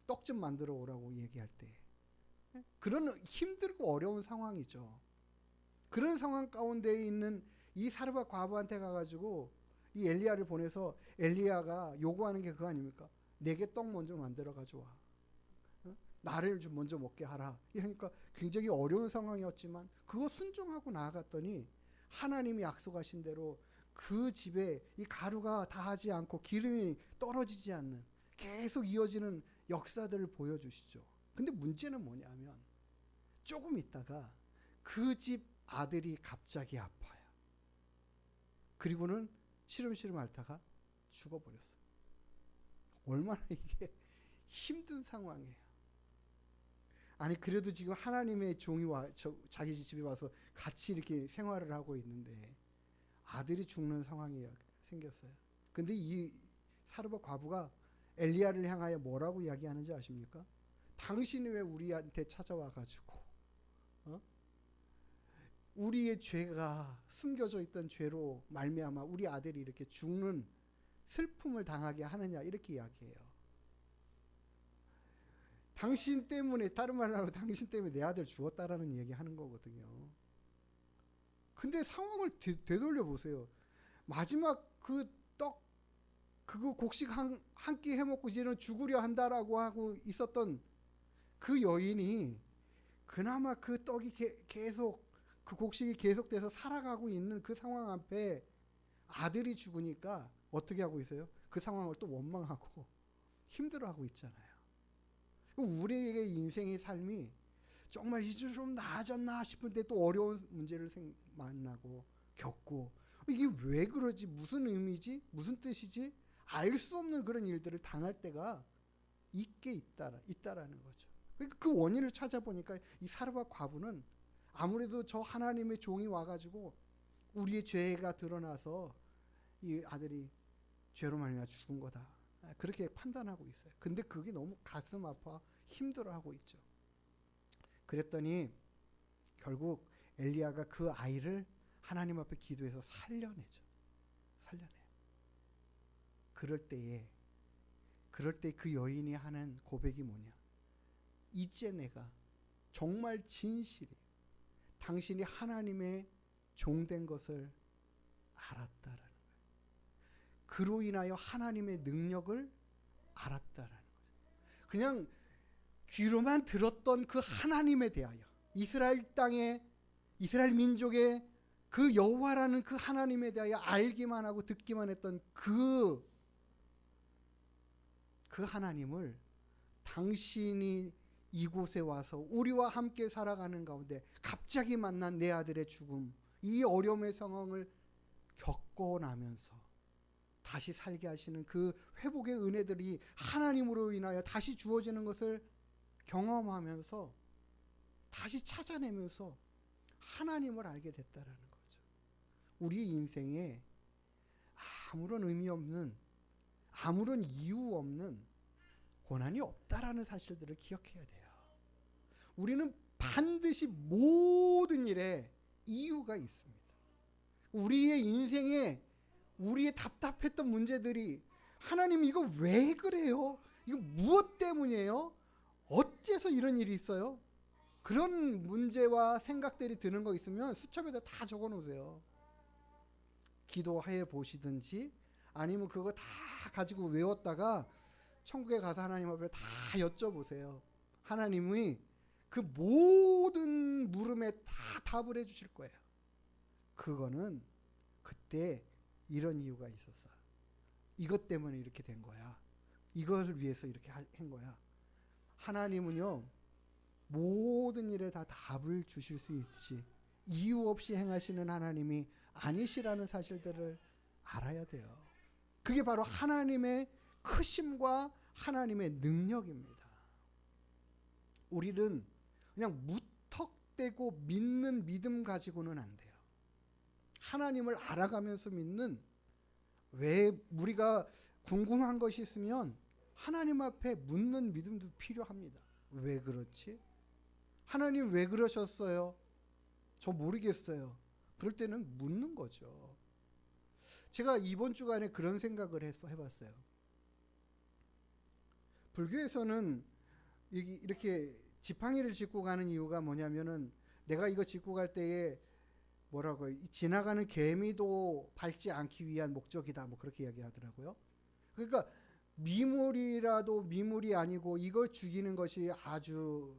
떡 좀 만들어 오라고 얘기할 때. 그런 힘들고 어려운 상황이죠. 그런 상황 가운데 있는 이 사르밧 과부한테 가가지고 이 엘리야를 보내서 엘리야가 요구하는 게 그거 아닙니까? 내게 떡 먼저 만들어 가져와. 나를 좀 먼저 먹게 하라. 그러니까 굉장히 어려운 상황이었지만 그거 순종하고 나아갔더니 하나님이 약속하신 대로 그 집에 이 가루가 다하지 않고 기름이 떨어지지 않는 계속 이어지는 역사들을 보여주시죠. 근데 문제는 뭐냐면 조금 있다가 그 집 아들이 갑자기 아파요. 그리고는 시름시름 앓다가 죽어버렸어요. 얼마나 이게 힘든 상황이에요. 아니 그래도 지금 하나님의 종이 자기 집에 와서 같이 이렇게 생활을 하고 있는데 아들이 죽는 상황이 생겼어요. 근데 이 사르밧 과부가 엘리야를 향하여 뭐라고 이야기하는지 아십니까? 당신이 왜 우리한테 찾아와 가지고 우리의 죄가 숨겨져 있던 죄로 말미암아 우리 아들이 이렇게 죽는 슬픔을 당하게 하느냐 이렇게 이야기해요. 당신 때문에 다른 말로 하면 당신 때문에 내 아들 죽었다라는 얘기하는 거거든요. 근데 상황을 되돌려 보세요. 마지막 그 떡 그거 곡식 한 끼 해먹고 이제는 죽으려 한다라고 하고 있었던 그 여인이 그나마 그 떡이 계속 그 곡식이 계속돼서 살아가고 있는 그 상황 앞에 아들이 죽으니까 어떻게 하고 있어요? 그 상황을 또 원망하고 힘들어하고 있잖아요. 우리에게 인생의 삶이 정말 이제 좀 나아졌나 싶은데 또 어려운 문제를 만나고 겪고 이게 왜 그러지? 무슨 의미지? 무슨 뜻이지? 알 수 없는 그런 일들을 당할 때가 있다라는 거죠. 그 원인을 찾아보니까 이 사르밧 과부는 아무래도 저 하나님의 종이 와가지고 우리의 죄가 드러나서 이 아들이 죄로 말미암아 죽은 거다. 그렇게 판단하고 있어요. 근데 그게 너무 가슴 아파 힘들어하고 있죠. 그랬더니 결국 엘리야가 그 아이를 하나님 앞에 기도해서 살려내죠. 살려내요. 그럴 때 그 여인이 하는 고백이 뭐냐? 이제 내가 정말 진실이 당신이 하나님의 종된 것을 알았다라는 거예요. 그로 인하여 하나님의 능력을 알았다라는 거죠. 그냥 귀로만 들었던 그 하나님에 대하여 이스라엘 땅에 이스라엘 민족의 그 여호와라는 그 하나님에 대하여 알기만 하고 듣기만 했던 그 하나님을 당신이 이곳에 와서 우리와 함께 살아가는 가운데 갑자기 만난 내 아들의 죽음, 이 어려움의 상황을 겪고 나면서 다시 살게 하시는 그 회복의 은혜들이 하나님으로 인하여 다시 주어지는 것을 경험하면서 다시 찾아내면서 하나님을 알게 됐다라는 거죠. 우리 인생에 아무런 의미 없는, 아무런 이유 없는 고난이 없다라는 사실들을 기억해야 돼요. 우리는 반드시 모든 일에 이유가 있습니다. 우리의 인생에 우리의 답답했던 문제들이 하나님 이거 왜 그래요? 이거 무엇 때문이에요? 어째서 이런 일이 있어요? 그런 문제와 생각들이 드는 거 있으면 수첩에다 다 적어 놓으세요. 기도해 보시든지 아니면 그거 다 가지고 외웠다가 천국에 가서 하나님 앞에 다 여쭤보세요. 하나님이 그 모든 물음에 다 답을 해주실 거예요. 그거는 그때 이런 이유가 있었어. 이것 때문에 이렇게 된 거야. 이것을 위해서 이렇게 한 거야. 하나님은요 모든 일에 다 답을 주실 수 있지 이유 없이 행하시는 하나님이 아니시라는 사실들을 알아야 돼요. 그게 바로 하나님의 크심과 하나님의 능력입니다. 우리는 그냥 무턱대고 믿는 믿음 가지고는 안 돼요. 하나님을 알아가면서 믿는, 왜 우리가 궁금한 것이 있으면 하나님 앞에 묻는 믿음도 필요합니다. 왜 그렇지? 하나님 왜 그러셨어요? 저 모르겠어요. 그럴 때는 묻는 거죠. 제가 이번 주간에 그런 생각을 해봤어요. 불교에서는 이렇게 지팡이를 짚고 가는 이유가 뭐냐면은, 내가 이거 짚고 갈 때에 뭐라고요? 지나가는 개미도 밟지 않기 위한 목적이다. 뭐 그렇게 이야기하더라고요. 그러니까 미물이라도 미물이 아니고 이걸 죽이는 것이 아주,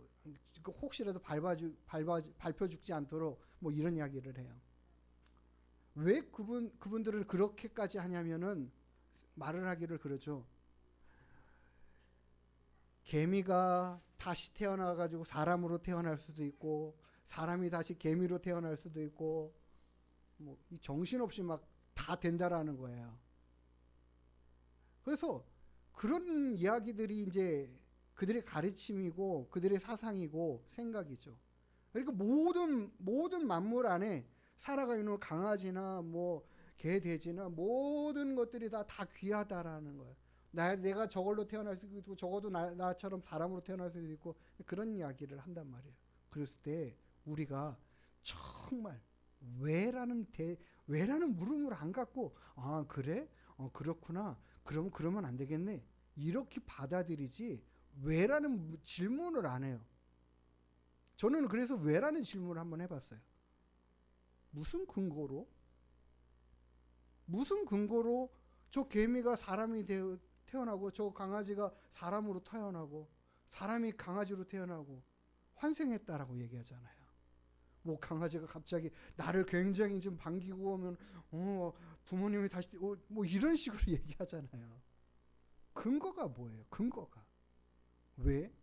혹시라도 밟혀 죽지 않도록 뭐 이런 이야기를 해요. 왜 그분들을 그렇게까지 하냐면은 말을 하기를 그러죠. 개미가 다시 태어나 가지고 사람으로 태어날 수도 있고, 사람이 다시 개미로 태어날 수도 있고, 뭐 정신없이 막 다 된다라는 거예요. 그래서 그런 이야기들이 이제 그들의 가르침이고 그들의 사상이고 생각이죠. 그러니까 모든 만물 안에 살아가 있는 강아지나 뭐 개, 돼지나 모든 것들이 다 귀하다라는 거예요. 내가 저걸로 태어날 수도 있고, 적어도 나처럼 사람으로 태어날 수도 있고, 그런 이야기를 한단 말이에요. 그랬을 때 우리가 정말 왜라는 물음을 안 갖고, 아 그래? 그렇구나. 그러면 안 되겠네. 이렇게 받아들이지, 왜라는 질문을 안 해요. 저는 그래서 왜라는 질문을 한번 해봤어요. 무슨 근거로 저 개미가 사람이 태어나고, 저 강아지가 사람으로 태어나고, 사람이 강아지로 태어나고 환생했다라고 얘기하잖아요. 뭐 강아지가 갑자기 나를 굉장히 좀 반기고 오면 부모님이 다시 뭐 이런 식으로 얘기하잖아요. 근거가 뭐예요? 근거가 왜?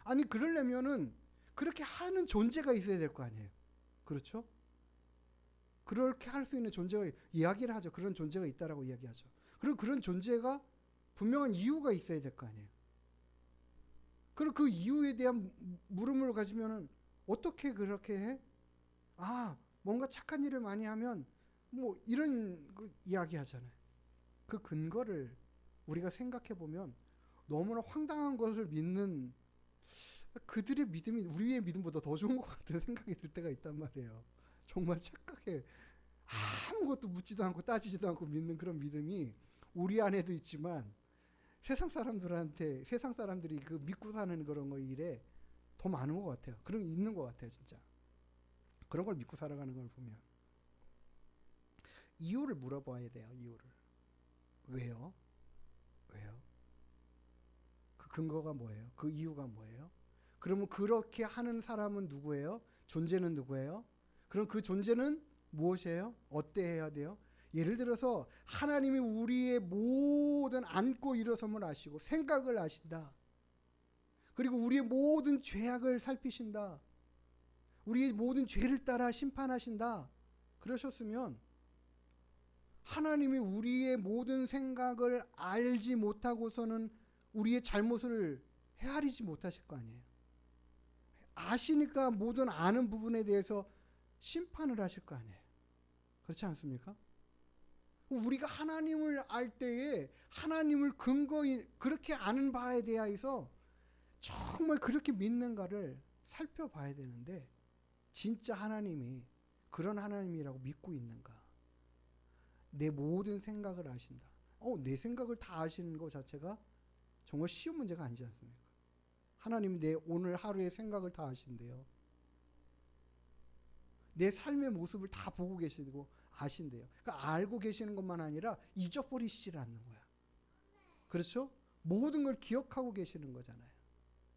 아니 그러려면은 그렇게 하는 존재가 있어야 될 거 아니에요. 그렇죠? 그렇게 할 수 있는 존재가, 이야기를 하죠. 그런 존재가 있다라고 이야기하죠. 그리고 그런 존재가 분명한 이유가 있어야 될 거 아니에요. 그리고 그 이유에 대한 물음을 가지면은 어떻게 그렇게 해? 아, 뭔가 착한 일을 많이 하면 뭐 이런 이야기 하잖아요. 그 근거를 우리가 생각해 보면 너무나 황당한 것을 믿는, 그들의 믿음이 우리의 믿음보다 더 좋은 것 같은 생각이 들 때가 있단 말이에요. 정말 착하게 아무것도 묻지도 않고 따지지도 않고 믿는 그런 믿음이 우리 안에도 있지만, 세상 사람들이 그 믿고 사는 그런 거 일에 더 많은 것 같아요. 그런 게 있는 것 같아요, 진짜. 그런 걸 믿고 살아가는 걸 보면 이유를 물어봐야 돼요. 이유를. 왜요? 그 근거가 뭐예요? 그 이유가 뭐예요? 그러면 그렇게 하는 사람은 누구예요? 존재는 누구예요? 그럼 그 존재는 무엇이에요? 어때해야 돼요? 예를 들어서 하나님이 우리의 모든 앉고 일어섬을 아시고 생각을 아신다. 그리고 우리의 모든 죄악을 살피신다. 우리의 모든 죄를 따라 심판하신다. 그러셨으면 하나님이 우리의 모든 생각을 알지 못하고서는 우리의 잘못을 헤아리지 못하실 거 아니에요. 아시니까 모든 아는 부분에 대해서 심판을 하실 거 아니에요. 그렇지 않습니까? 우리가 하나님을 알 때에 하나님을 근거히 그렇게 아는 바에 대하여서 정말 그렇게 믿는가를 살펴봐야 되는데, 진짜 하나님이 그런 하나님이라고 믿고 있는가? 내 모든 생각을 아신다. 내 생각을 다 아시는 것 자체가 정말 쉬운 문제가 아니지 않습니까? 하나님이 내 오늘 하루의 생각을 다 아신대요. 내 삶의 모습을 다 보고 계시고 아신대요. 그러니까 알고 계시는 것만 아니라 잊어버리시질 않는 거야. 그렇죠? 모든 걸 기억하고 계시는 거잖아요.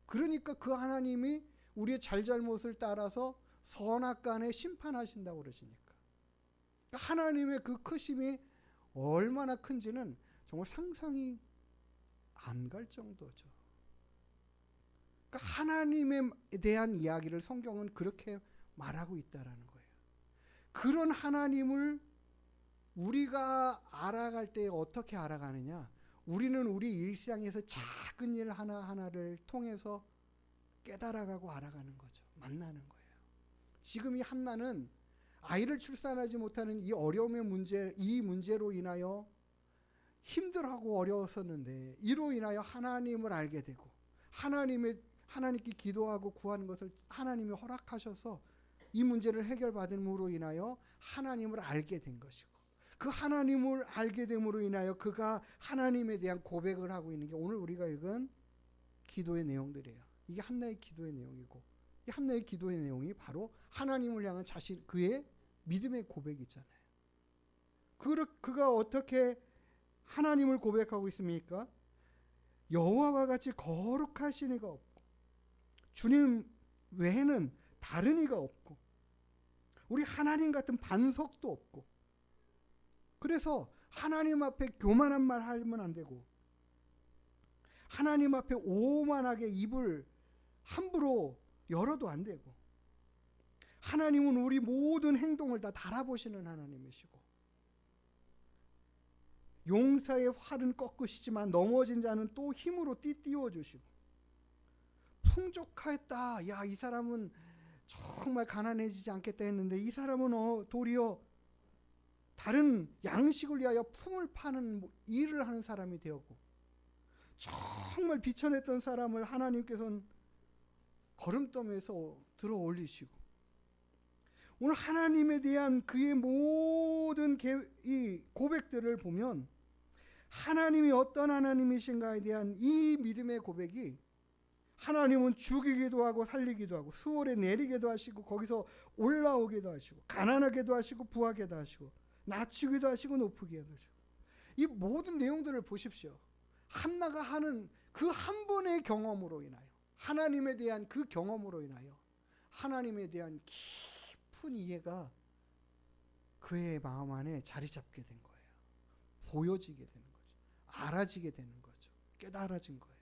그러니까 그 하나님이 우리의 잘잘못을 따라서 선악간에 심판하신다고 그러시니까. 그러니까 하나님의 그 크심이 얼마나 큰지는 정말 상상이 안 갈 정도죠. 그러니까 하나님에 대한 이야기를 성경은 그렇게 말하고 있다라는 거예요. 그런 하나님을 우리가 알아갈 때 어떻게 알아가느냐? 우리는 우리 일상에서 작은 일 하나하나를 통해서 깨달아가고 알아가는 거죠. 만나는 거예요. 지금 이 한나는 아이를 출산하지 못하는 이 어려움의 문제, 이 문제로 인하여 힘들하고 어려웠었는데 이로 인하여 하나님을 알게 되고 하나님께 기도하고 구하는 것을 하나님이 허락하셔서 이 문제를 해결받음으로 인하여 하나님을 알게 된 것이고, 그 하나님을 알게 됨으로 인하여 그가 하나님에 대한 고백을 하고 있는 게 오늘 우리가 읽은 기도의 내용들이에요. 이게 한나의 기도의 내용이고, 이 한나의 기도의 내용이 바로 하나님을 향한 그의 믿음의 고백이잖아요. 그가 어떻게 하나님을 고백하고 있습니까? 여호와와 같이 거룩하신 이가 없고 주님 외에는 다른 이가 없고 우리 하나님 같은 반석도 없고, 그래서 하나님 앞에 교만한 말 하면 안 되고 하나님 앞에 오만하게 입을 함부로 열어도 안 되고, 하나님은 우리 모든 행동을 다 달아보시는 하나님이시고, 용사의 활은 꺾으시지만 넘어진 자는 또 힘으로 띠띠워 주시고, 풍족하였다, 야 이 사람은 정말 가난해지지 않겠다 했는데 이 사람은 도리어 다른 양식을 위하여 품을 파는 일을 하는 사람이 되었고, 정말 비천했던 사람을 하나님께서는 걸음더미에서 들어 올리시고, 오늘 하나님에 대한 그의 모든 이 고백들을 보면 하나님이 어떤 하나님이신가에 대한 이 믿음의 고백이, 하나님은 죽이기도 하고 살리기도 하고 수월에 내리기도 하시고 거기서 올라오기도 하시고 가난하게도 하시고 부하게도 하시고 낮추기도 하시고 높이기도 하시고, 이 모든 내용들을 보십시오. 한나가 하는 그 한 번의 경험으로 인하여, 하나님에 대한 그 경험으로 인하여 하나님에 대한 깊은 이해가 그의 마음 안에 자리 잡게 된 거예요. 보여지게 되는 거죠. 알아지게 되는 거죠. 깨달아진 거예요.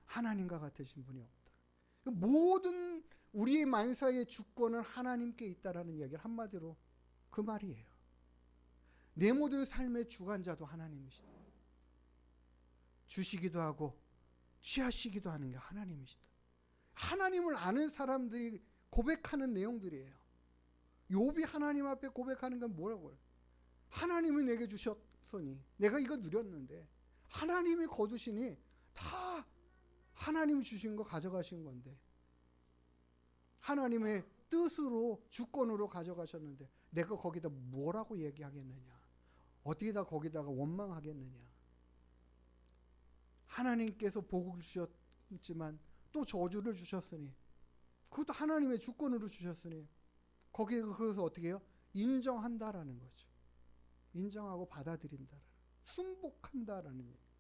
하나님과 같으신 분이 없다. 모든 우리의 만사의 주권은 하나님께 있다라는 이야기를 한마디로 그 말이에요. 내 모든 삶의 주관자도 하나님이시다. 주시기도 하고 취하시기도 하는 게 하나님이시다. 하나님을 아는 사람들이 고백하는 내용들이에요. 욥이 하나님 앞에 고백하는 건 뭐라고 해요? 하나님이 내게 주셨으니 내가 이거 누렸는데 하나님이 거두시니 다 하나님이 주신 거 가져가신 건데, 하나님의 뜻으로 주권으로 가져가셨는데 내가 거기다 뭐라고 얘기하겠느냐, 어떻게 다 거기다가 원망하겠느냐. 하나님께서 복을 주셨지만 또 저주를 주셨으니 그것도 하나님의 주권으로 주셨으니 거기에 그것을 어떻게 해요? 인정한다라는 거죠. 인정하고 받아들인다라는, 순복한다라는 얘기.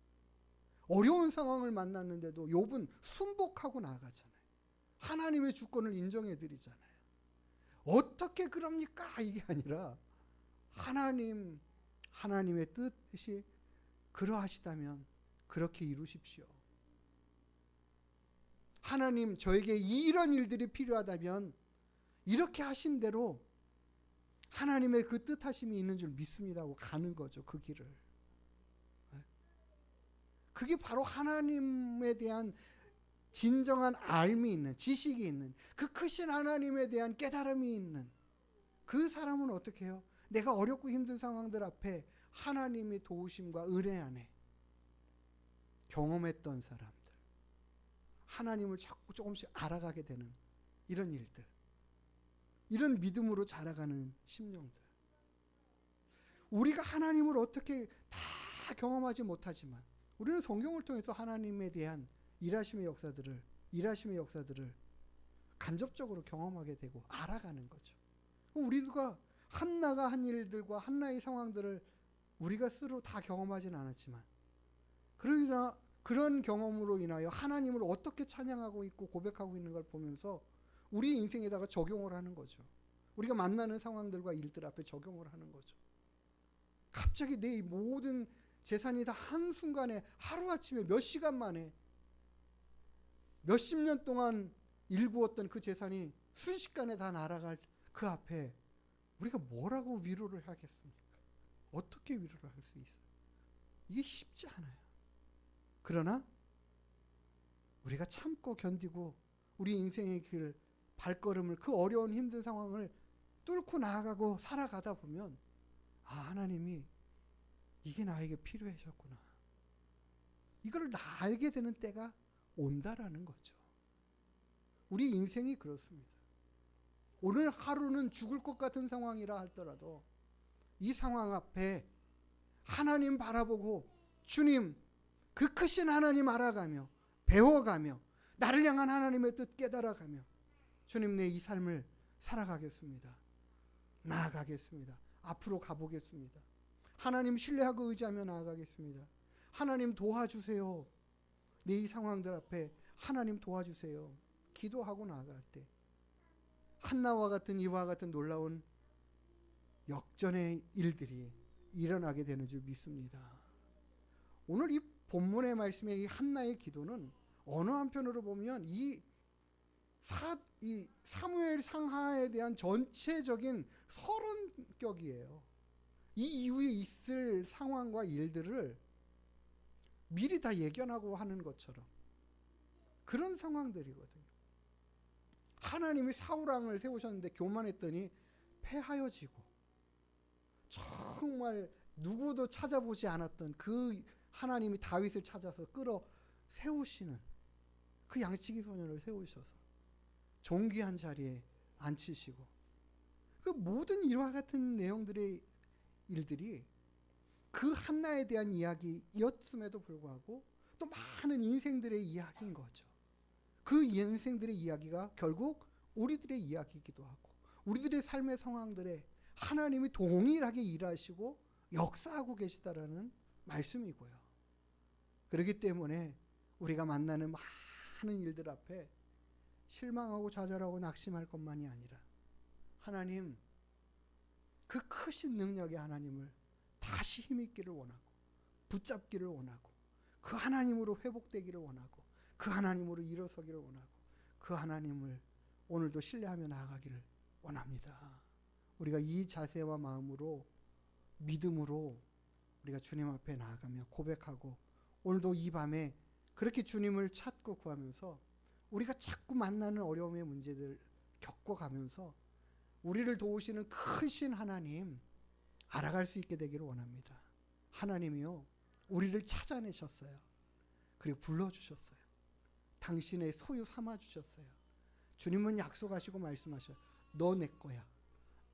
어려운 상황을 만났는데도 욥은 순복하고 나아가잖아요. 하나님의 주권을 인정해 드리잖아요. 어떻게 그럽니까? 이게 아니라 하나님의 뜻이 그러하시다면 그렇게 이루십시오. 하나님, 저에게 이런 일들이 필요하다면 이렇게 하신 대로 하나님의 그 뜻하심이 있는 줄 믿습니다 하고 가는 거죠. 그 길을. 그게 바로 하나님에 대한 진정한 알미 있는, 지식이 있는, 그 크신 하나님에 대한 깨달음이 있는 그 사람은 어떻게 해요? 내가 어렵고 힘든 상황들 앞에 하나님의 도우심과 은혜 안에 경험했던 사람들, 하나님을 자꾸 조금씩 알아가게 되는 이런 일들, 이런 믿음으로 자라가는 심령들. 우리가 하나님을 어떻게 다 경험하지 못하지만 우리는 성경을 통해서 하나님에 대한 일하심의 역사들을 간접적으로 경험하게 되고 알아가는 거죠. 우리가 한나가 한 일들과 한나의 상황들을 우리가 스스로 다 경험하진 않았지만, 그러나 그런 경험으로 인하여 하나님을 어떻게 찬양하고 있고 고백하고 있는 걸 보면서 우리 인생에다가 적용을 하는 거죠. 우리가 만나는 상황들과 일들 앞에 적용을 하는 거죠. 갑자기 내 모든 재산이 다 한순간에, 하루아침에, 몇 시간 만에, 몇십 년 동안 일구었던 그 재산이 순식간에 다 날아갈 그 앞에 우리가 뭐라고 위로를 하겠습니까? 어떻게 위로를 할 수 있어요? 이게 쉽지 않아요. 그러나 우리가 참고 견디고 우리 인생의 길을 발걸음을, 그 어려운 힘든 상황을 뚫고 나아가고 살아가다 보면 하나님이 이게 나에게 필요하셨구나, 이걸 알게 되는 때가 온다라는 거죠. 우리 인생이 그렇습니다. 오늘 하루는 죽을 것 같은 상황이라 할지라도 이 상황 앞에 하나님 바라보고 주님, 그 크신 하나님 알아가며 배워가며 나를 향한 하나님의 뜻 깨달아가며 주님, 내 이 삶을 살아가겠습니다. 나아가겠습니다. 앞으로 가보겠습니다. 하나님 신뢰하고 의지하며 나아가겠습니다. 하나님 도와주세요. 내 이 상황들 앞에 하나님 도와주세요. 기도하고 나아갈 때 한나와 같은 이와 같은 놀라운 역전의 일들이 일어나게 되는 줄 믿습니다. 오늘 이 본문의 말씀의 이 한나의 기도는 어느 한편으로 보면 이 사무엘 상하에 대한 전체적인 서론격이에요. 이 이후에 있을 상황과 일들을 미리 다 예견하고 하는 것처럼 그런 상황들이거든요. 하나님이 사울왕을 세우셨는데 교만했더니 패하여지고, 정말 누구도 찾아보지 않았던 그 하나님이 다윗을 찾아서 끌어 세우시는 그 양치기 소년을 세우셔서 존귀한 자리에 앉히시고, 그 모든 이와 같은 내용들의 일들이 그 한나에 대한 이야기였음에도 불구하고 또 많은 인생들의 이야기인 거죠. 그 인생들의 이야기가 결국 우리들의 이야기이기도 하고 우리들의 삶의 상황들에 하나님이 동일하게 일하시고 역사하고 계시다라는 말씀이고요. 그렇기 때문에 우리가 만나는 많은 일들 앞에 실망하고 좌절하고 낙심할 것만이 아니라 하나님, 그 크신 능력의 하나님을 다시 힘있기를 원하고 붙잡기를 원하고 그 하나님으로 회복되기를 원하고 그 하나님으로 일어서기를 원하고 그 하나님을 오늘도 신뢰하며 나아가기를 원합니다. 우리가 이 자세와 마음으로 믿음으로 우리가 주님 앞에 나아가며 고백하고 오늘도 이 밤에 그렇게 주님을 찾고 구하면서 우리가 자꾸 만나는 어려움의 문제들 겪어가면서 우리를 도우시는 크신 하나님 알아갈 수 있게 되기를 원합니다. 하나님이요, 우리를 찾아내셨어요. 그리고 불러주셨어요. 당신의 소유 삼아주셨어요. 주님은 약속하시고 말씀하셔요. 너 내 거야.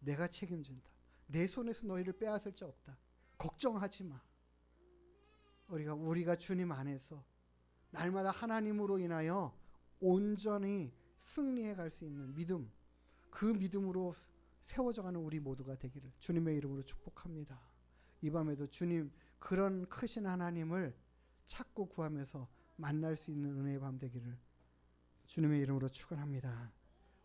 내가 책임진다. 내 손에서 너희를 빼앗을 자 없다. 걱정하지 마. 우리가 주님 안에서 날마다 하나님으로 인하여 온전히 승리해 갈 수 있는 믿음, 그 믿음으로 세워져가는 우리 모두가 되기를 주님의 이름으로 축복합니다. 이 밤에도 주님, 그런 크신 하나님을 찾고 구하면서 만날 수 있는 은혜의 밤 되기를 주님의 이름으로 축원합니다.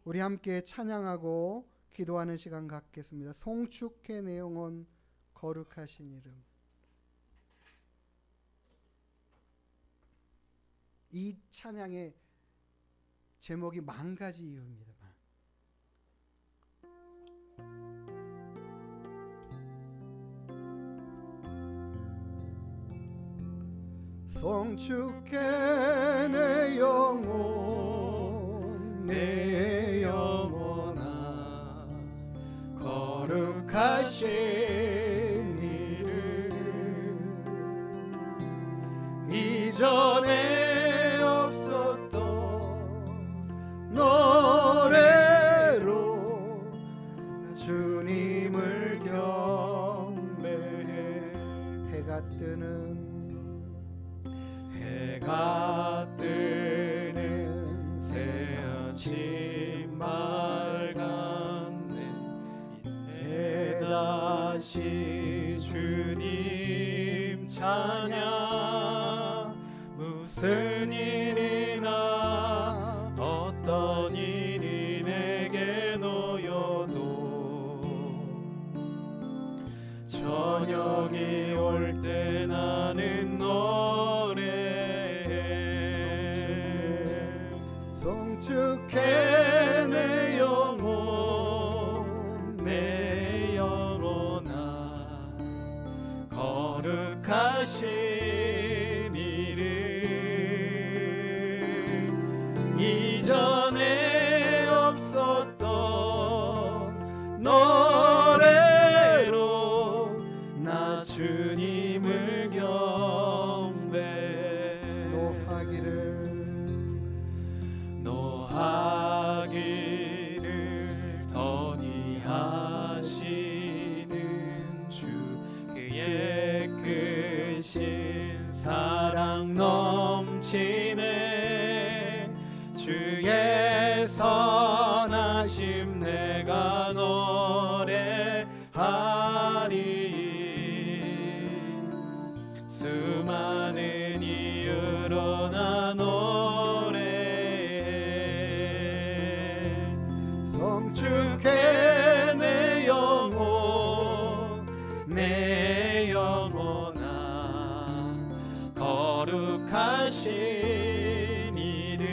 우리 함께 찬양하고 기도하는 시간 갖겠습니다. 송축해 내 영혼 거룩하신 이름. 이 찬양의 제목이 만 가지 이유입니다. 송축해 내 영혼 내 영혼아 거룩하신 이름 이전에 없었던 노래로 주님을 경배해 해가 뜨는 새 아침 맑았네. 이제 다시 주님 찬양 무슨 일이나 어떤 일이 내게 놓여도 저녁이 올 때 나는 송축해 내 영혼 내 영혼아 거룩하신 이름 이전에 없었던 노하기를 더디하시는 주 그의 크신 사랑 넘치네 주의 선하심 내가 노래하리 수많은 이유로 나 노래해 성축해 내 영혼아 거룩하신 이름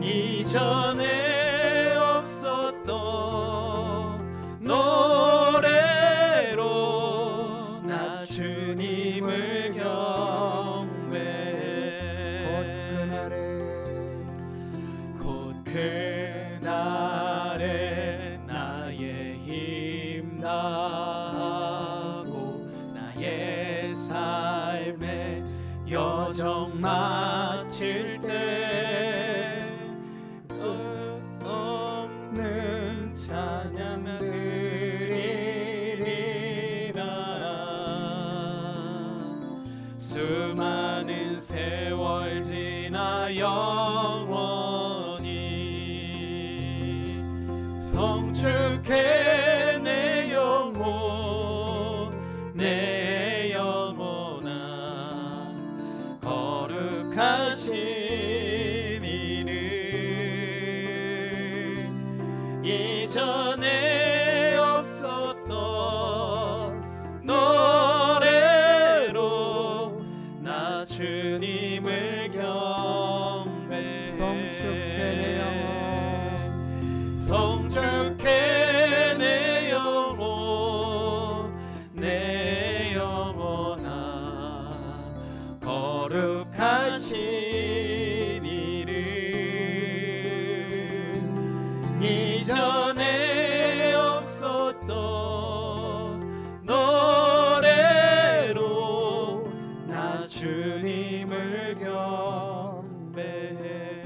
이전에 없었던 노래로 나 주님을 경배해 곧 그날에 나의 힘 다하고 나의 삶의 여정 마칠 때 없는 찬양 드리리라 수많은 세월 지나 영원히 성축해 내 영혼아 거룩하신 이름 이전에 없었던 노래로 나 주님을 경배해 성축해 내 영혼 내 영혼아 거룩하신 이름 이전에 없었던 노래로 나 주님을 경배해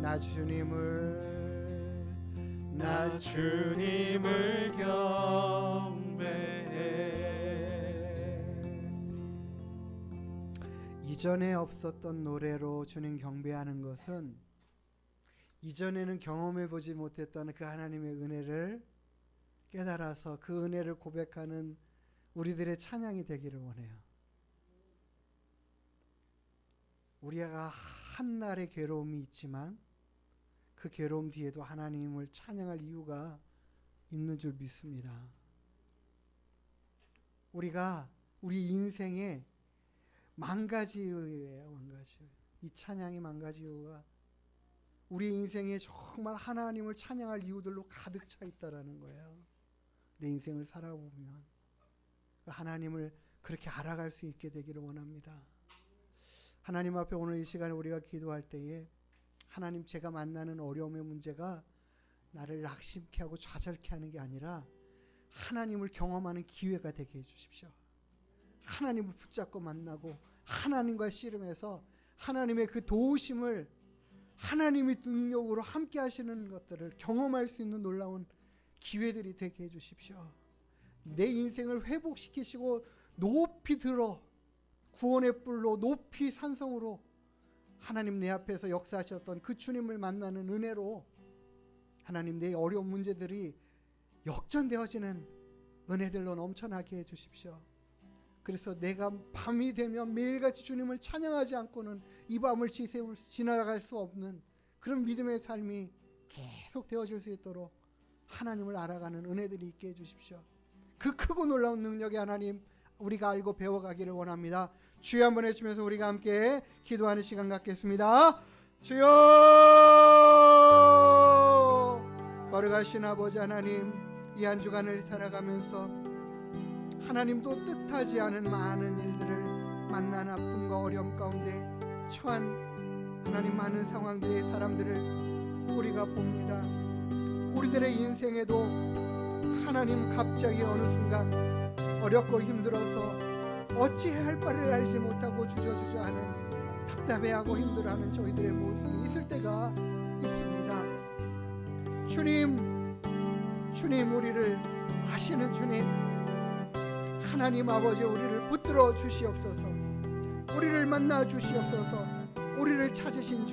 나 주님을 경배해 이전에 없었던 노래로 주님 경배하는 것은 이전에는 경험해 보지 못했던 그 하나님의 은혜를 깨달아서 그 은혜를 고백하는 우리들의 찬양이 되기를 원해요. 우리가 한날의 괴로움이 있지만 그 괴로움 뒤에도 하나님을 찬양할 이유가 있는 줄 믿습니다. 우리가 우리 인생에 만가지예요. 만가지. 이 찬양이 만가지 이유가 우리 인생에 정말 하나님을 찬양할 이유들로 가득 차 있다라는 거예요. 내 인생을 살아보면 하나님을 그렇게 알아갈 수 있게 되기를 원합니다. 하나님 앞에 오늘 이 시간에 우리가 기도할 때에 하나님, 제가 만나는 어려움의 문제가 나를 낙심케 하고 좌절케 하는 게 아니라 하나님을 경험하는 기회가 되게 해주십시오. 하나님을 붙잡고 만나고 하나님과 씨름해서 하나님의 그 도우심을, 하나님의 능력으로 함께 하시는 것들을 경험할 수 있는 놀라운 기회들이 되게 해주십시오. 내 인생을 회복시키시고 높이 들어 구원의 뿔로 높이 산성으로 하나님 내 앞에서 역사하셨던 그 주님을 만나는 은혜로 하나님 내 어려운 문제들이 역전되어지는 은혜들로 넘쳐나게 해주십시오. 그래서 내가 밤이 되면 매일같이 주님을 찬양하지 않고는 이 밤을 지나갈 수 없는 그런 믿음의 삶이 계속 되어질 수 있도록 하나님을 알아가는 은혜들이 있게 해주십시오. 그 크고 놀라운 능력의 하나님 우리가 알고 배워가기를 원합니다. 주여 한번 해주면서 우리가 함께 기도하는 시간 갖겠습니다. 주여, 거룩하신 아버지 하나님, 이 한 주간을 살아가면서 하나님도 뜻하지 않은 많은 일들을 만난 아픔과 어려움 가운데 처한 하나님 많은 상황들의 사람들을 우리가 봅니다. 우리들의 인생에도 하나님 갑자기 어느 순간 어렵고 힘들어서 어찌해야 할 바를 알지 못하고 주저주저하는 답답해하고 힘들어하는 저희들의 모습이 있을 때가 있습니다. 주님 우리를 아시는 주님, 하나님 아버지 우리를 붙들어 주시옵소서. 우리를 만나 주시옵소서. 우리를 찾으신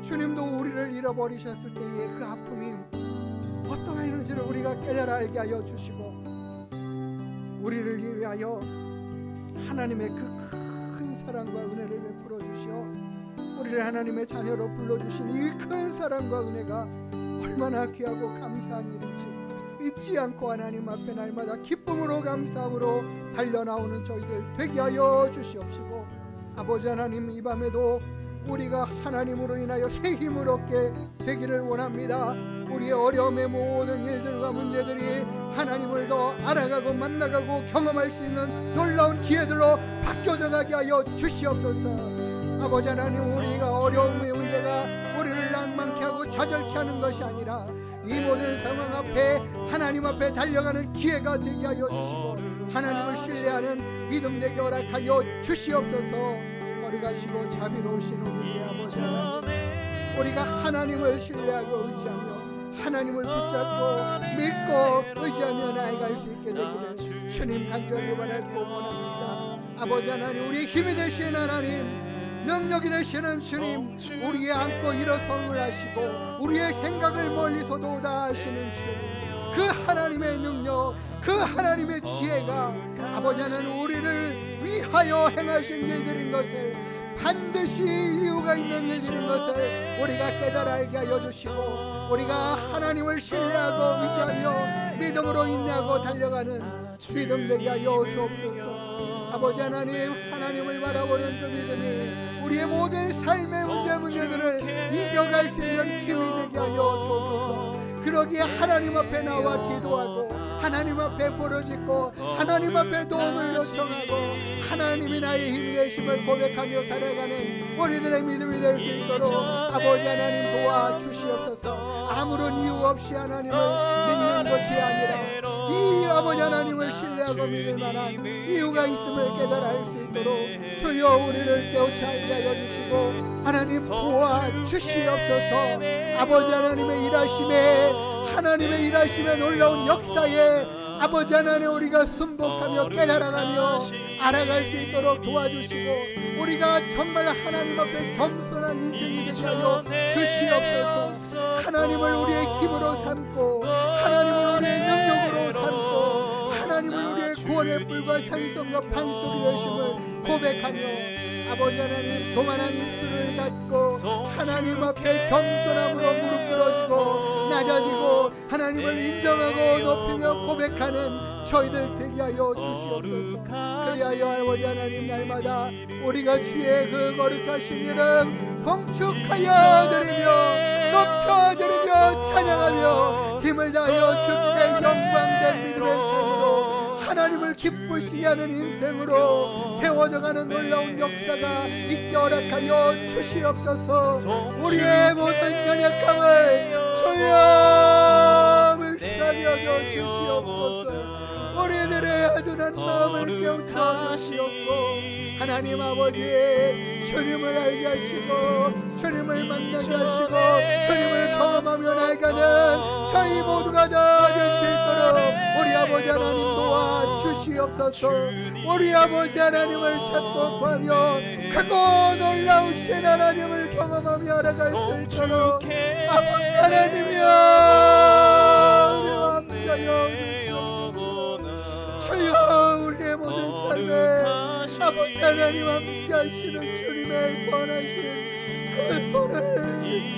주님도 우리를 잃어버리셨을 때의 그 아픔이 어떠하였는지를 우리가 깨달아 알게 하여 주시고, 우리를 위하여 하나님의 그 큰 사랑과 은혜를 베풀어 주시어 우리를 하나님의 자녀로 불러주신 이 큰 사랑과 은혜가 얼마나 귀하고 감사한 일인지 잊지 않고 하나님 앞에 날마다 기쁨으로 감사함으로 달려나오는 저희들 되게 하여 주시옵시고, 아버지 하나님, 이 밤에도 우리가 하나님으로 인하여 새 힘을 얻게 되기를 원합니다. 우리의 어려움의 모든 일들과 문제들이 하나님을 더 알아가고 만나가고 경험할 수 있는 놀라운 기회들로 바뀌어져 가게 하여 주시옵소서. 아버지 하나님, 우리가 어려움의 문제가 우리를 낭만케 하고 좌절케 하는 것이 아니라 이 모든 상황 앞에 하나님 앞에 달려가는 기회가 되게 하여 주시고, 하나님을 신뢰하는 믿음 되게 허락하여 주시옵소서. 거룩하시고 자비로우신 우리 아버지 하나님, 우리가 하나님을 신뢰하고 의지하며 하나님을 붙잡고 믿고 의지하며 나아갈 수 있게 되기를 주님 간절히 바라고 원합니다. 아버지 하나님, 우리의 힘이 되신 하나님, 능력이 되시는 주님, 우리의 안고 일어섬을 하시고 우리의 생각을 멀리서도 다 하시는 주님, 그 하나님의 능력, 그 하나님의 지혜가 아버지 하나님 우리를 위하여 행하신 일들인 것을, 반드시 이유가 있는 일들인 것을 우리가 깨달아 알게 하여 주시고, 우리가 하나님을 신뢰하고 의지하며 믿음으로 인내하고 달려가는 믿음 되게 하여 주옵소서. 아버지 하나님, 하나님을 바라보는 그 믿음이 우리의 모든 삶의 문제들을 이겨갈 수 있는 힘이 되게 하여 주옵소서. 그러기에 하나님 앞에 나와 기도하고 하나님 앞에 부르짖고 하나님 앞에 도움을 요청하고 하나님이 나의 힘이 되심을 고백하며 살아가는 우리들의 믿음이 될 수 있도록 아버지 하나님 도와주시옵소서. 아무런 이유 없이 하나님을 믿는 것이 아니라 이 아버지 하나님을 신뢰하고 믿을 만한 이유가 있음을 깨달아 알 수 있도록 주여 우리를 깨우쳐 알게 하여 주시고 하나님 도와주시옵소서. 아버지 하나님의 일하심에 놀라운 역사에 아버지 하나님 우리가 순복하며 깨달아가며 알아갈 수 있도록 도와주시고, 우리가 정말 하나님 앞에 겸손한 인생이 되게 하여 주시옵소서. 하나님을 우리의 힘으로 삼고 하나님을 우리의 능력으로 삼고 하나님을 우리의 구원의 뿔과 산성과 반석이 되심을 고백하며 아버지 하나님 교만한 입술을 닫고 하나님 앞에 겸손함으로 무릎 꿇어지고 낮아지고 하나님을 인정하고 높이며 고백하는 저희들 되게 하여 주시옵소서. 그리하여 아버지 하나님 날마다 우리가 주의 그 거룩하신 이름 송축하여 드리며 높여드리며 찬양하며 힘을 다하여 주께 영광된 믿음의 삶으로 하나님을 기쁘시게 하는 인생으로 세워져가는 놀라운 역사가 있게 허락하여 주시옵소서. 우리의 모든 연약함을 주여 물사려줘 주시옵소서. 우리들의 아둔한 마음을 깨우쳐 주시옵고 하나님 아버지 주님을 알게 하시고 주님을 만나게 하시고 주님을 경험하며 나아가는 저희 모두가 다 될 수 있도록 우리 아버지 하나님 도와주시옵소서. 우리 아버지 하나님을 찾고 구하며 크고 놀라우신 하나님을 경험하며 알아갈 수 있도록 아버지 하나님이여 함께하여 주여 우리의 모든 삶에 아버지 하나님 함께 하시는 주님의 선하신 그 손을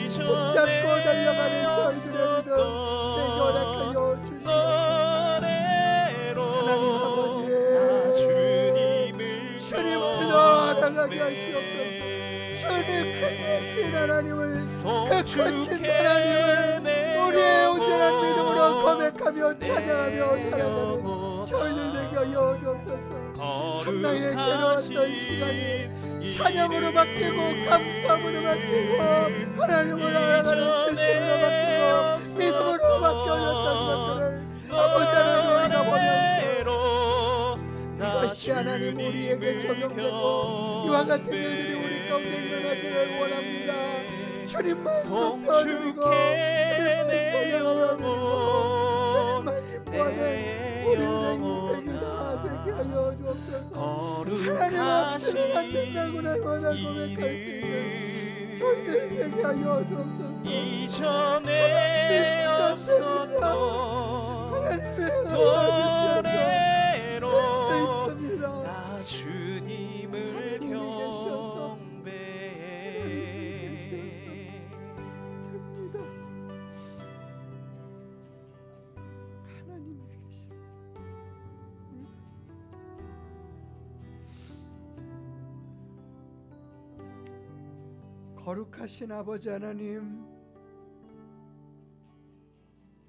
붙잡고 달려가는 저희들의 믿음 되게 허락하여 주시옵소서. 하나님 아버지 주님을 더 알아가게 하시옵소서. 주님 크신 하나님을 그 크신 하나님을 우리의 온전한 믿음으로 고백하며 찬양하며 살아가는 저희들 되게 하여 주옵소서. 한나의 괴로웠던 시간이 찬양으로 바뀌고 감사함으로 바뀌고 하나님을 알아가는 진심으로 바뀌고 믿음으로 바뀌어졌던 것들을 아버지 하나님 우리가 보면서 네가 말씀이 하나님 우리에게 적용되고 이와 같은 일들이 우리 가운데 일어나기를 원합니다. 주님만 높여드리고 주님만 찬양하며 주님만 기뻐하는 우리들의 인생이 다 되게 하여 주옵소서. 하나님 앞에는 안 된다고 날마다 고백할 수 있는 저희들 되게 하여 주옵소서. 이전에 없었던 하나님의 노래로 있습니다. 나 주님을 경배해. 됩니다. 하나님이 계십니다. 거룩하신 아버지 하나님,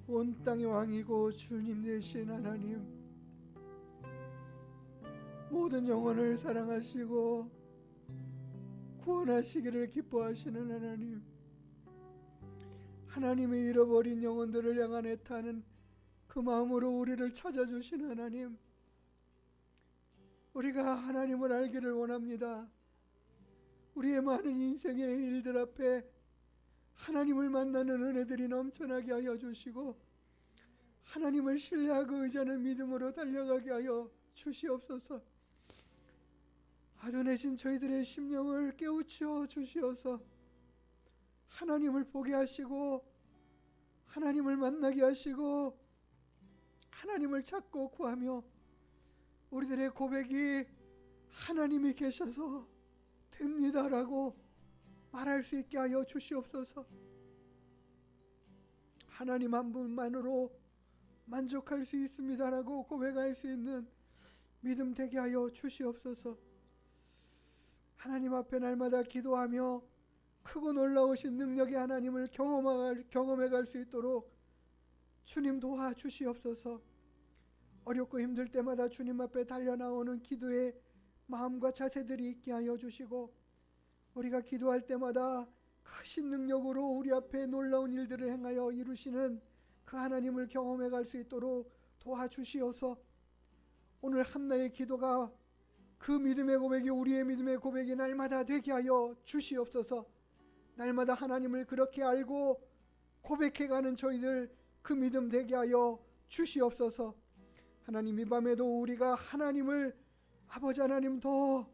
온 땅의 왕이고 주님 되신 하나님, 모든 영혼을 사랑하시고 구원하시기를 기뻐하시는 하나님, 하나님의 잃어버린 영혼들을 향한 애타는 그 마음으로 우리를 찾아주신 하나님, 우리가 하나님을 알기를 원합니다. 우리의 많은 인생의 일들 앞에 하나님을 만나는 은혜들이 넘쳐나게 하여 주시고 하나님을 신뢰하고 의지하는 믿음으로 달려가게 하여 주시옵소서. 아둔해진 저희들의 심령을 깨우쳐 주시어서 하나님을 보게 하시고 하나님을 만나게 하시고 하나님을 찾고 구하며 우리들의 고백이 하나님이 계셔서 됩니다라고 말할 수 있게 하여 주시옵소서. 하나님 한 분만으로 만족할 수 있습니다라고 고백할 수 있는 믿음 되게 하여 주시옵소서. 하나님 앞에 날마다 기도하며 크고 놀라우신 능력의 하나님을 경험해 갈 수 있도록 주님 도와주시옵소서. 어렵고 힘들 때마다 주님 앞에 달려나오는 기도의 마음과 자세들이 있게 하여 주시고 우리가 기도할 때마다 크신 능력으로 우리 앞에 놀라운 일들을 행하여 이루시는 그 하나님을 경험해 갈 수 있도록 도와주시어서 오늘 한나의 기도가 그 믿음의 고백이 우리의 믿음의 고백이 날마다 되게 하여 주시옵소서. 날마다 하나님을 그렇게 알고 고백해가는 저희들 그 믿음 되게 하여 주시옵소서. 하나님, 이 밤에도 우리가 하나님을 아버지 하나님 더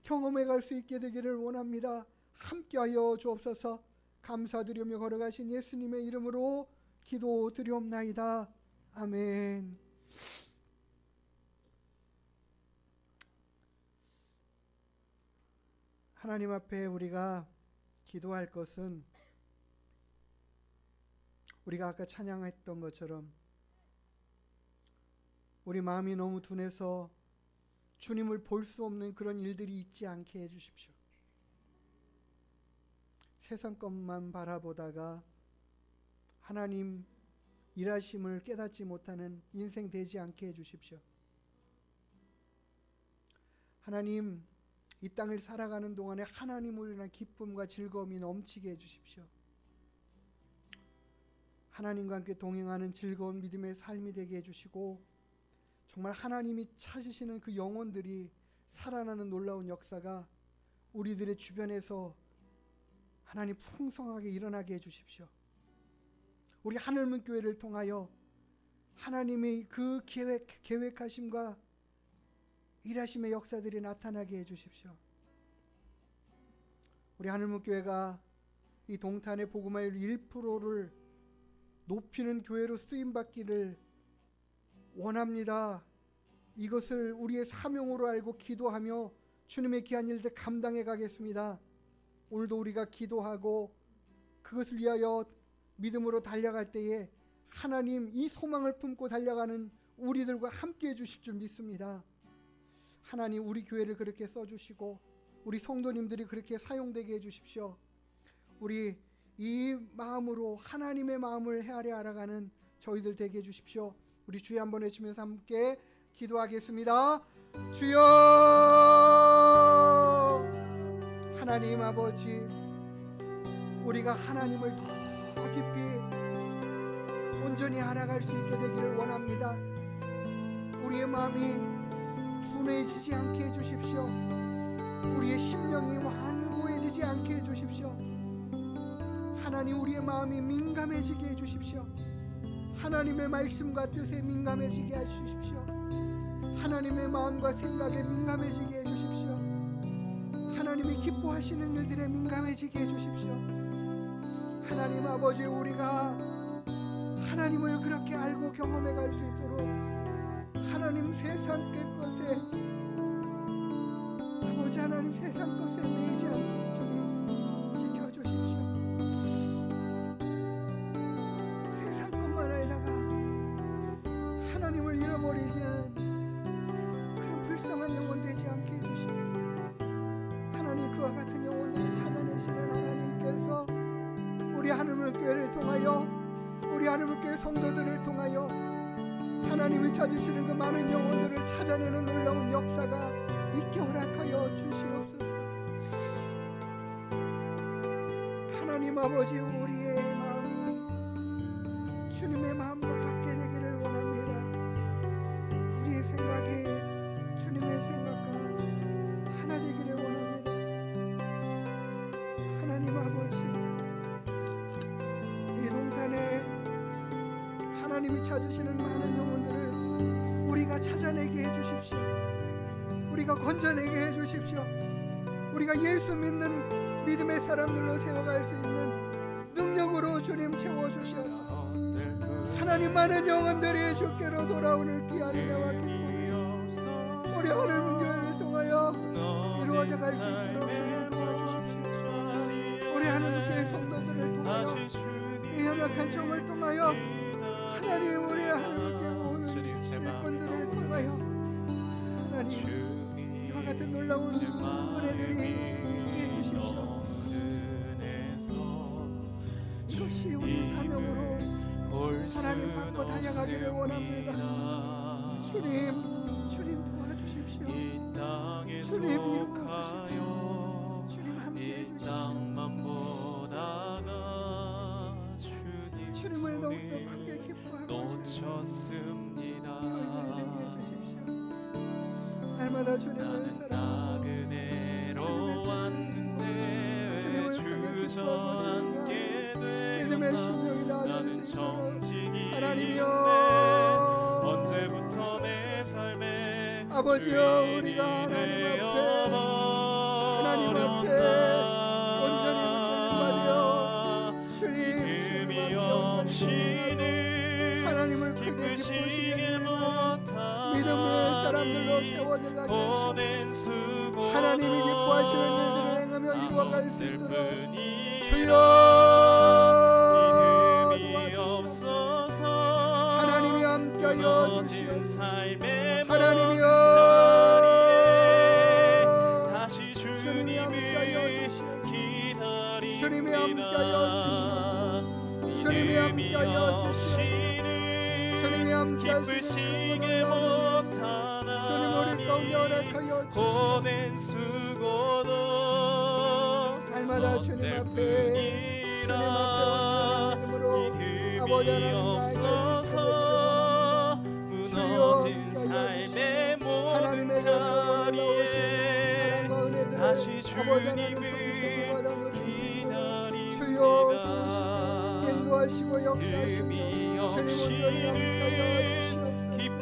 경험해 갈 수 있게 되기를 원합니다. 함께하여 주옵소서. 감사드리며 걸어가신 예수님의 이름으로 기도드리옵나이다. 아멘. 하나님 앞에 우리가 기도할 것은 우리가 아까 찬양했던 것처럼 우리 마음이 너무 둔해서 주님을 볼 수 없는 그런 일들이 있지 않게 해주십시오. 세상 것만 바라보다가 하나님 일하심을 깨닫지 못하는 인생 되지 않게 해주십시오. 하나님, 이 땅을 살아가는 동안에 하나님으로 인한 기쁨과 즐거움이 넘치게 해주십시오. 하나님과 함께 동행하는 즐거운 믿음의 삶이 되게 해주시고 정말 하나님이 찾으시는 그 영혼들이 살아나는 놀라운 역사가 우리들의 주변에서 하나님 풍성하게 일어나게 해주십시오. 우리 하늘문 교회를 통하여 하나님의 그 계획하심과 일하심의 역사들이 나타나게 해주십시오. 우리 하늘문 교회가 이 동탄의 복음화율 1%를 높이는 교회로 쓰임받기를 원합니다. 이것을 우리의 사명으로 알고 기도하며 주님의 귀한 일들 감당해 가겠습니다. 오늘도 우리가 기도하고 그것을 위하여 믿음으로 달려갈 때에 하나님 이 소망을 품고 달려가는 우리들과 함께 해주실 줄 믿습니다. 하나님, 우리 교회를 그렇게 써주시고 우리 성도님들이 그렇게 사용되게 해주십시오. 우리 이 마음으로 하나님의 마음을 헤아려 알아가는 저희들 되게 해주십시오. 우리 주여 한번 외치면서 함께 기도하겠습니다. 주여, 하나님 아버지, 우리가 하나님을 더 깊이 온전히 알아갈 수 있게 되기를 원합니다. 우리의 마음이 둔해지지 않게 해주십시오. 우리의 심령이 완고해지지 않게 해주십시오. 하나님, 우리의 마음이 민감해지게 해주십시오. 하나님의 말씀과 뜻에 민감해지게 해주십시오. 하나님의 마음과 생각에 민감해지게 해주십시오. 하나님이 기뻐하시는 일들에 민감해지게 해주십시오. 하나님 아버지, 우리가 하나님을 그렇게 알고 경험해 갈 수 있도록 하나님 세상의 것에, 아버지 하나님 세상 것에 매이지 않게 주님 지켜주십시오. 세상 것만 알다가 하나님을 잃어버리지는 그런 불쌍한 영혼 되지 않게 해주시고, 하나님 그와 같은 영혼들을 찾아내시는 하나님께서 우리 하늘물교회를 통하여, 우리 하늘물교회 성도들을 통하여 하나님이 찾으시는 그 많은 영혼들을 찾아내는 놀라운 역사가 있게 허락하여 주시옵소서. 하나님 아버지, 우리의 마음이 주님의 마음과 같게 되기를 원합니다. 우리의 생각이 주님의 생각과 하나 되기를 원합니다. 하나님 아버지, 이 동산에 하나님이 찾으시는 많은 영혼들을 우리가 찾아내게 해주십시오. 우리가 건져내게 해주십시오. 우리가 예수 믿는 믿음의 사람들로 세워갈 수 있는 능력으로 주님 채워주셔서 하나님, 많은 영혼들이 주께로 돌아오는 귀한 은혜와 기쁨이 우리 하늘문교회를 통하여 이루어져 갈 수 있도록 주님 도와주십시오. 우리 하늘문교회 성도들을 통하여 이 연약한 정을 통하여 하나님, 우리 하늘문교회 모든 일꾼들을 통하여 하나님, 이와 같은 놀라운 은혜들이 있게 해주십시오. 이것이 우리 사명으로 하나님 받고 달려가기를 원합니다. 주님 도와주십시오. 주님 이루어주십시오. 주님 함께해 주십시오. 주님을 더욱더 크게 기뻐하고 놓쳤습니다. 저희들이 되게 해주십시오. 날마다 주님을 사랑하고 은혜로 왔는데 주님을 크게 기뻐하고 주저앉게 믿음의 심령이 나는 나는 생각으로 정직이 하나님이여, 언제부터 내 삶에 아버지여, 우리가 하나님 앞에 온전히 흔들림받으여 주님 앞에 하나님을 크게 기쁘시게 해주는 믿음의 사람들로 세워져 가게 하시고 하나님이 기뻐하시는 일들을 행하며 이루어갈 수 있도록 주여 도와주시옵소서. 하나님이 함께하여 주시옵소서. 하나님이여, 주님이 함께하여 주시옵소서. 주님이 함께하여 주시옵소서. 주님이 함께하여 주시옵소서. 주님이 함께하시는 주님 우리 가운데 허락하여 주시옵소서. 날마다 주님 앞에 온전한 믿음으로 아버지 하나님 하나님의 곁으로 올라오신 사랑과 은혜들을 아버지 하나님 받아 누리시고 주여 인도하시고 역사하시고 주님 온전히 함께하여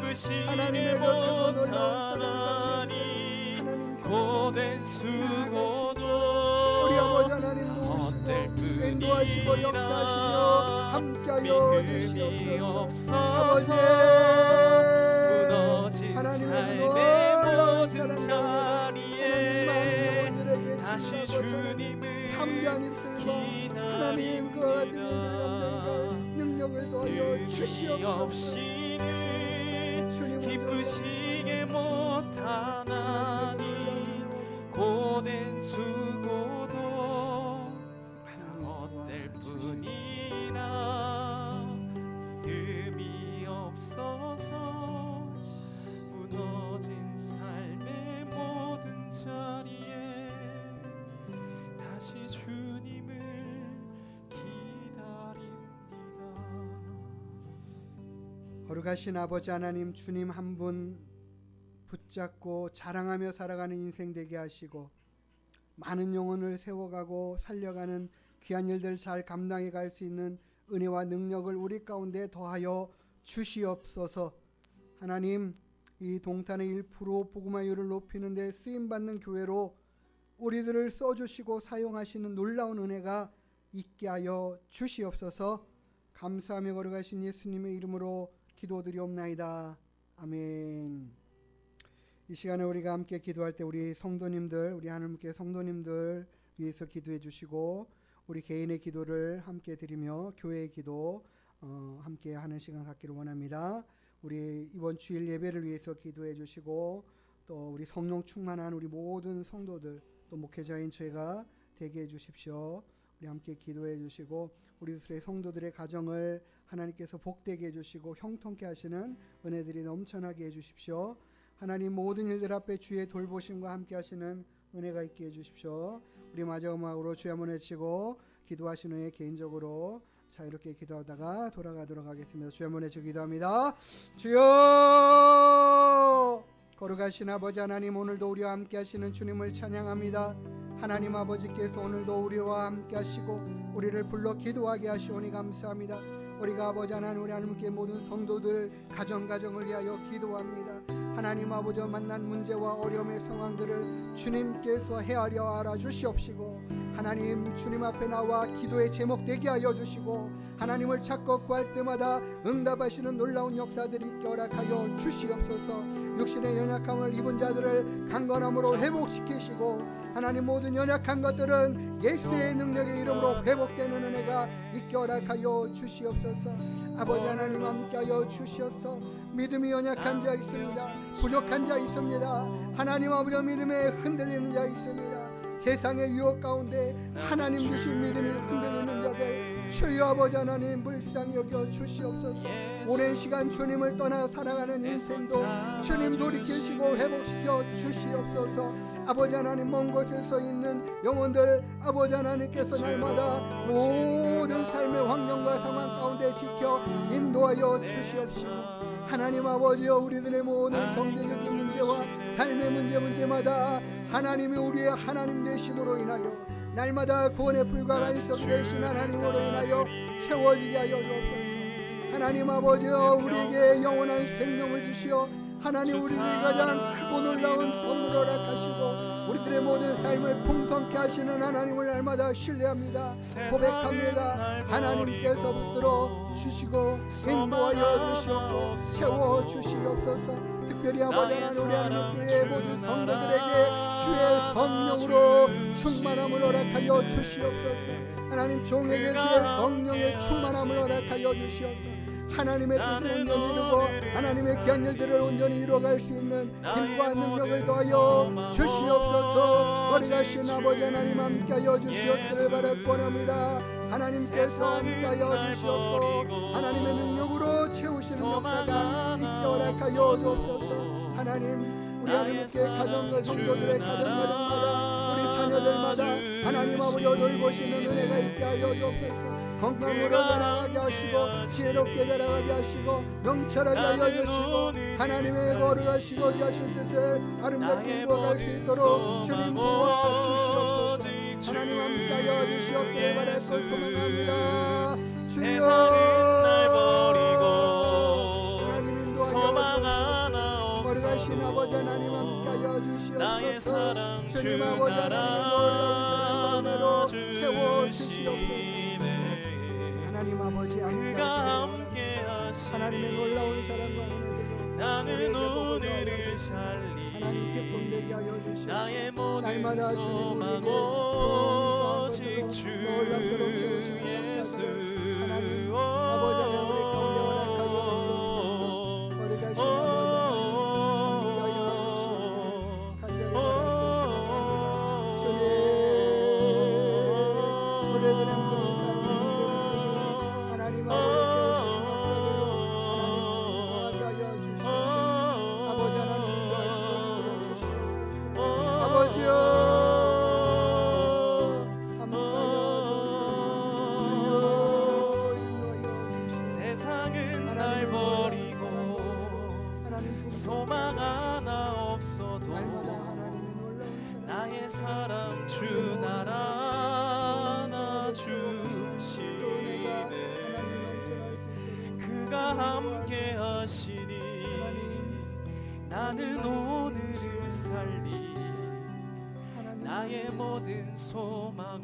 주시옵소서. 하나님의 곁으로 놀라운 사랑과 하나님 고된 수고도 우리 아버지 하나님 도우시고 인도하시고 역사하시며 함께하여 주시옵소서. 아버지 하나님의 놀라운 사랑과 많은 영혼들에게 다시 주님을 함께한 입술과 하나님 그 같은 일들과 능력을 더하여 주시옵소서. 주님 기쁘시게 못하나니 고된 수고도 헛될 뿐이라 흠이 없어서 무너진 삶의 모든 자리에 다시 주님을 기다립니다. 거룩하신 아버지 하나님, 주님 한 분 붙잡고 자랑하며 살아가는 인생 되게 하시고 많은 영혼을 세워가고 살려가는 귀한 일들 잘 감당해 갈 수 있는 은혜와 능력을 우리 가운데 더하여 주시옵소서. 하나님, 이 동탄의 1% 복음화율을 높이는 데 쓰임받는 교회로 우리들을 써주시고 사용하시는 놀라운 은혜가 있게 하여 주시옵소서. 감사하며 걸어가신 예수님의 이름으로 기도드리옵나이다. 아멘. 이 시간에 우리가 함께 기도할 때 우리 성도님들, 우리 하나님께 성도님들 위해서 기도해 주시고 우리 개인의 기도를 함께 드리며 교회의 기도 함께 하는 시간 갖기를 원합니다. 우리 이번 주일 예배를 위해서 기도해 주시고 또 우리 성령 충만한 우리 모든 성도들 또 목회자인 저희가 되게 해 주십시오. 우리 함께 기도해 주시고 우리들의 성도들의 가정을 하나님께서 복되게 해주시고 형통케 하시는 은혜들이 넘쳐나게 해주십시오. 하나님 모든 일들 앞에 주의 돌보심과 함께 하시는 은혜가 있게 해주십시오. 우리 마지막으로 주의 한번 외치고 기도하신 후에 개인적으로 자유롭게 기도하다가 돌아가도록 하겠습니다. 주의 한번 외치고 기도합니다. 주여, 거룩하신 아버지 하나님, 오늘도 우리와 함께 하시는 주님을 찬양합니다. 하나님 아버지께서 오늘도 우리와 함께 하시고 우리를 불러 기도하게 하시오니 감사합니다. 우리가 아버지 하나님, 우리 하나님께 모든 성도들 가정을 위하여 기도합니다. 하나님 아버지, 만난 문제와 어려움의 상황들을 주님께서 헤아려 알아주시옵시고 하나님, 주님 앞에 나와 기도의 제목 되게 하여 주시고 하나님을 찾고 구할 때마다 응답하시는 놀라운 역사들이 있게 허락하여 주시옵소서. 육신의 연약함을 입은 자들을 강건함으로 회복시키시고 하나님 모든 연약한 것들은 예수의 능력의 이름으로 회복되는 은혜가 있게 허락하여 주시옵소서. 아버지 하나님 함께하여 주시옵소서. 믿음이 연약한 자 있습니다. 부족한 자 있습니다. 하나님 아버지, 믿음에 흔들리는 자 있습니다. 세상의 유혹 가운데 하나님 주신 믿음이 흔들리는 자들 주여 아버지 하나님 불쌍히 여겨 주시옵소서. 오랜 시간 주님을 떠나 살아가는 인생도 주님 돌이키시고 회복시켜 주시옵소서. 아버지 하나님, 먼 곳에 서 있는 영혼들 아버지 하나님께서 날마다 모든 삶의 환경과 상황 가운데 지켜 인도하여 주시옵시고 하나님 아버지여, 우리들의 모든 경제적인 문제와 삶의 문제마다 하나님이 우리의 하나님 되심으로 인하여 날마다 구원의 불과 반석 되신 하나님으로 인하여 채워지게 하여 주옵소서. 하나님 아버지여, 우리에게 영원한 생명을 주시어 하나님 우리들이 가장 크고 놀라운 선물을 허락하시고 우리들의 모든 삶을 풍성케 하시는 하나님을 날마다 신뢰합니다. 고백합니다. 하나님께서 붙들어 주시고 인도하여 주시옵고 채워 주시옵소서. 특별히 아버지 하나님, 우리 하나님의 모든 성도들에게 주의 성령으로 충만함을 허락하여 주시옵소서. 하나님 종에게 주의 성령의 충만함을 허락하여 주시옵소서. 하나님의 뜻을 온전히 이루고 하나님의 귀한 일들을 온전히 이루어갈 수 있는 힘과 능력을 더하여 주시옵소서. 거룩하신 아버지 하나님 함께하여 주시옵기를 바라고 원합니다. 하나님께서 함께하여 주시옵고 하나님의 능력으로 채우시는 역사가 있게 허락하여 주옵소서. 하나님, 우리 하나님께 가정과 성도들의 가정마다 우리 자녀들마다 하나님 아버지 돌보시는 은혜가 있게 하여 주옵소서. 건강으로 자라가게 하시고 지혜롭게 자라가게 하시고 명철하게 하여 주시고 하나님의 거룩하시고 하신 뜻을 아름답게 이루어갈 수 있도록 주님 도와주시옵소서. 하나님 함께하여 주시옵기를 바라고 소망합니다. 주여, 하나님 인도하여 거룩하신 아버지 하나님 함께하여 주시옵소서. 주님 아버지 하나님의 놀라운 사랑과 은혜로 채워주시옵소서. 하나님 아버지 함께하시고 하나님의 놀라운 사랑과 은혜로 우리에게 복을 하나님 기쁨 되게 하여 주시옵소서. 날마다 주님 우리에게 오직 주 예수 하나님 아버지 하나님 우리 가운데 허락하여 주옵소서. 거룩하신 아버지 함께하여 주시옵소서. 간절히 바라고 주님 우리들의 모든 삶을 하나님 아버지 채우시는 역사들로 하나님 감사하게 하여 주시옵소서. 아버지 하나님 인도하시고 불러주시옵소서. 아버지여 함께하여 주시옵소서. 주여 소망 하나 없어도 날마다 하나님의 놀라운 사랑 나의 사랑 주 나라 안아주시네. 그가 함께 하시니 나는 오늘을 살리 나의 모든 소망